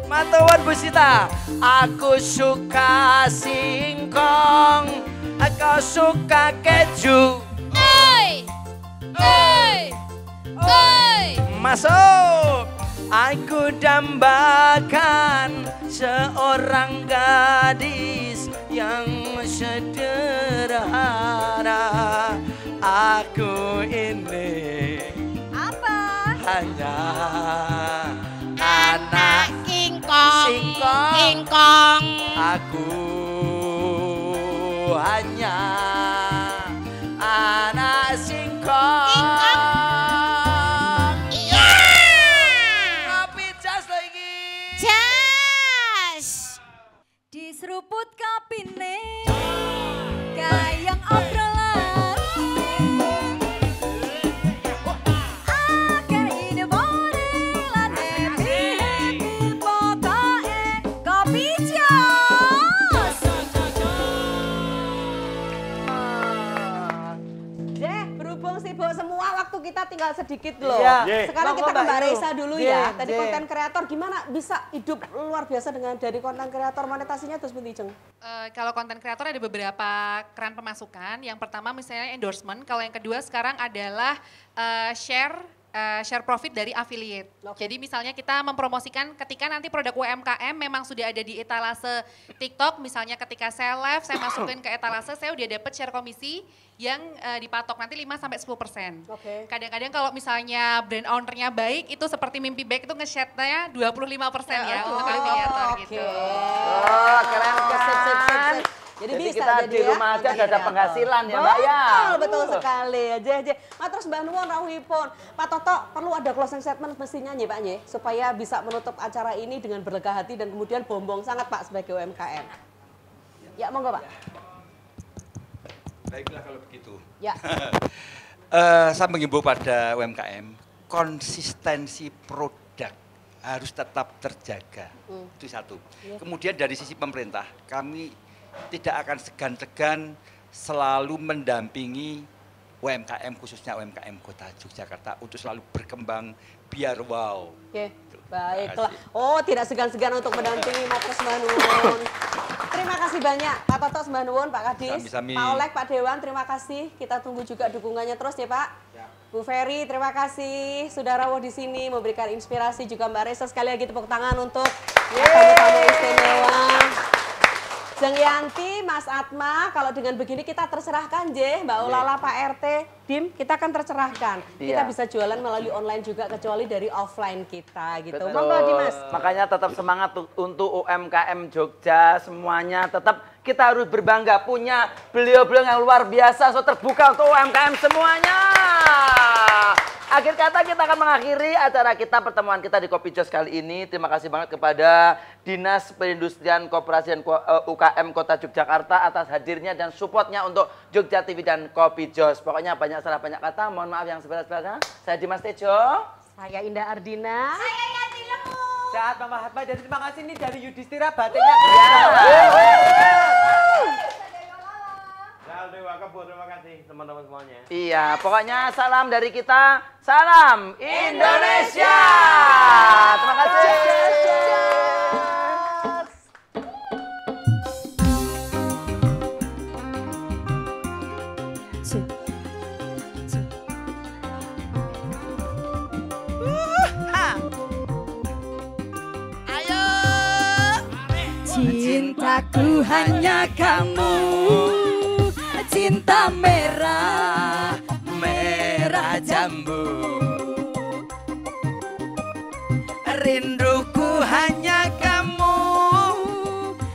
Matuan Bu Sita. Aku suka singkong, aku suka keju. Hai. Masuk. Aku dambakan seorang gadis yang sederhana. Aku ini apa? Hanya anak singkong. Aku hanya anak singkong. Diseruput kapine kayang obrolan akhir ide bore lan happy pokoke Kopi Jos. berhubung sibuk semua, waktu kita tinggal sedikit loh. Iya. Sekarang kita ke Mbak Raisa dulu ya. Tadi Iya. konten kreator gimana bisa hidup luar biasa dengan dari konten kreator, monetasinya terus bunyi Jeng? Kalau konten kreator ada beberapa keran pemasukan. Yang pertama misalnya endorsement, kalau yang kedua sekarang adalah share profit dari affiliate. Jadi misalnya kita mempromosikan ketika nanti produk UMKM memang sudah ada di etalase TikTok, misalnya ketika saya live, saya masukin ke etalase, saya udah dapat share komisi yang dipatok nanti 5-10%. Kadang-kadang kalau misalnya brand ownernya baik, itu seperti Mimpi Baik itu nge-share-nya 25% ya untuk afiliator gitu. Oh, keren kan? Jadi bisa kita jadi di rumah aja ada penghasilan ya Mbak ya. Betul sekali. Terus Mbak Nuwun rawuhipun. Pak Toto perlu ada closing statement mestinya nih Pak Nye, supaya bisa menutup acara ini dengan berlega hati dan kemudian bombong sangat Pak sebagai UMKM. Ya monggo Pak. Baiklah kalau begitu. Ya. Saya mengimbau pada UMKM, konsistensi produk harus tetap terjaga. Itu satu. Kemudian dari sisi pemerintah, kami tidak akan segan-segan selalu mendampingi UMKM, khususnya UMKM Kota Yogyakarta untuk selalu berkembang biar wow. Oke, baiklah. Oh, tidak segan-segan untuk mendampingi Matres Mbak Nuwun. Terima kasih banyak Pak Toto, Mbak Nuwun, Pak Kadis, Pak Olek, Pak Dewan, terima kasih. Kita tunggu juga dukungannya terus ya Pak. Bu Ferry, terima kasih sudah rawuh di sini memberikan inspirasi, juga Mbak Resa, sekali lagi tepuk tangan untuk tamu-tamu istimewa. Jeng Yanti, Mas Atma, kalau dengan begini kita tercerahkan Mbak Ulala, Pak RT, Dim, kita akan tercerahkan. Kita bisa jualan melalui online juga kecuali dari offline kita gitu. Monggo Dimas. Makanya tetap semangat untuk UMKM Jogja semuanya, tetap kita harus berbangga punya beliau-beliau yang luar biasa, so terbuka untuk UMKM semuanya. Akhir kata kita akan mengakhiri acara kita, pertemuan kita di Kopi Jos kali ini. Terima kasih banget kepada Dinas Perindustrian Koperasi dan UKM Kota Yogyakarta atas hadirnya dan supportnya untuk Jogja TV dan Kopi Jos. Pokoknya banyak salah banyak kata, mohon maaf yang sebenar-benarnya. Saya Dimas Tejo. Saya Indah Ardina. Saya Yanti Lemu. Sehat Mama Hatma, dan terima kasih nih dari Yudhistira batiknya. Terima kasih teman-teman semuanya. Iya, pokoknya salam dari kita, salam Indonesia. Terima kasih. Ayo, cintaku hanya kamu. Cinta merah, merah jambu. Rinduku hanya kamu,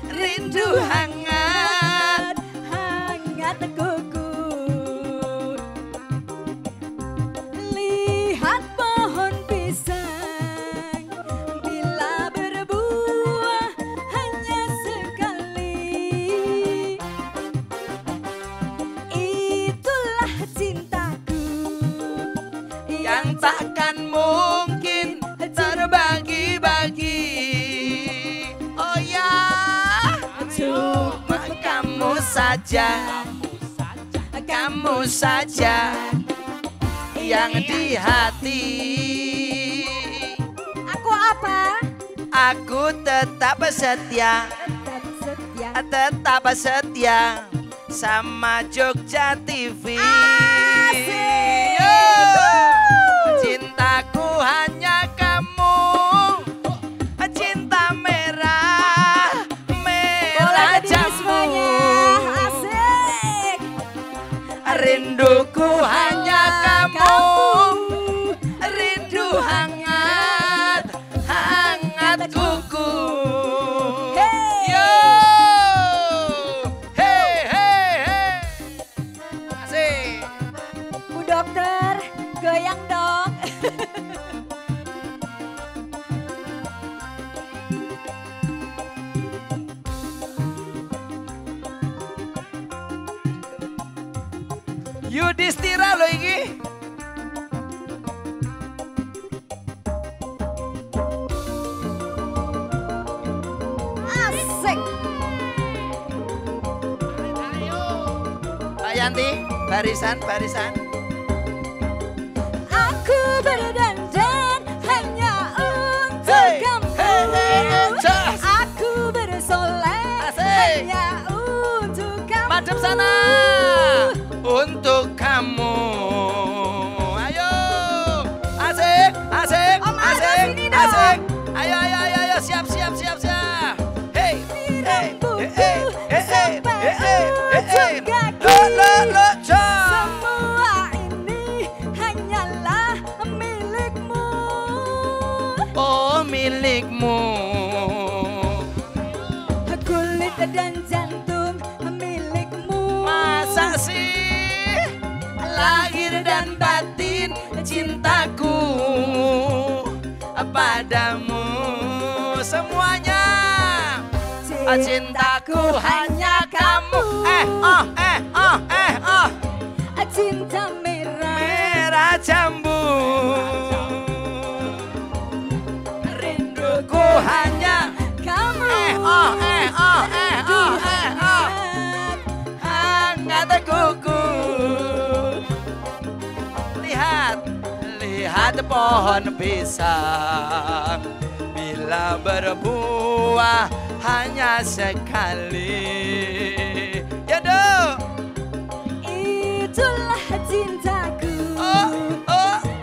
rindu hangat, hangat kuku. Lihat pohon pisang, bila berbuah hanya sekali. Yang takkan mungkin terbagi-bagi. Oh ya, cuma kamu saja, kamu saja yang di hati. Aku apa? Aku tetap setia, tetap setia sama Jogja TV. Cintaku hanya kamu, cinta merah, merah jambu. Asik. Rinduku hanya kamu, rindu hangat, hangat kuku. Yo, hey, hey, hey. Asik. Bu dokter, goyang dong. Yudhistira lo iki. Asik. Pak Yanti, barisan, barisan. berdandan hanya untuk kamu. Aku bersolek hanya untuk kamu. Madep sana untuk kamu. Ayo, asik, asik, asik, asik. Ayo, ayo, ayo, ayo, siap, siap, siap, siap. Hey, hey, hey, hey, hey, hey, hey, hey. Lo, Semua ini hanyalah milikmu. Oh, milikmu. Kulit dan jantung milikmu. Masa sih lahir dan batin cintaku padamu semuanya. Cintaku hanya kamu. Cinta merah, merah jambu. Rinduku hanya kamu. Hangat kuku. Lihat, lihat pohon pisang. Bila berbuah hanya sekali. Ya dong. Itulah cintaku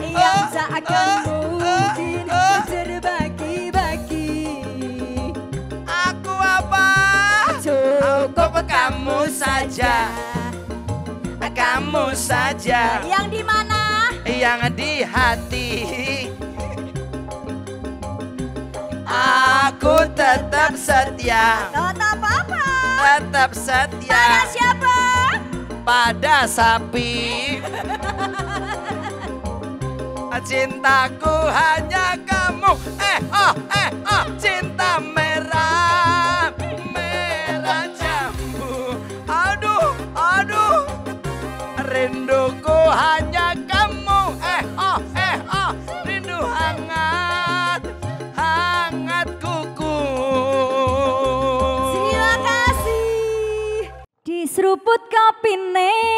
yang tak akan mungkin terbagi-bagi. Aku apa? Cukup kamu saja. Kamu saja. Yang di mana? Yang di hati. Aku tetap setia. Tetap apa? Tetap setia. Pada siapa? Pada sapi. Cintaku hanya kamu. Cinta merah, merah jambu. Aduh, aduh. Rinduku hanya kamu. Rindu hangat, hangat kuku. Terima kasih. Di seruput kopine,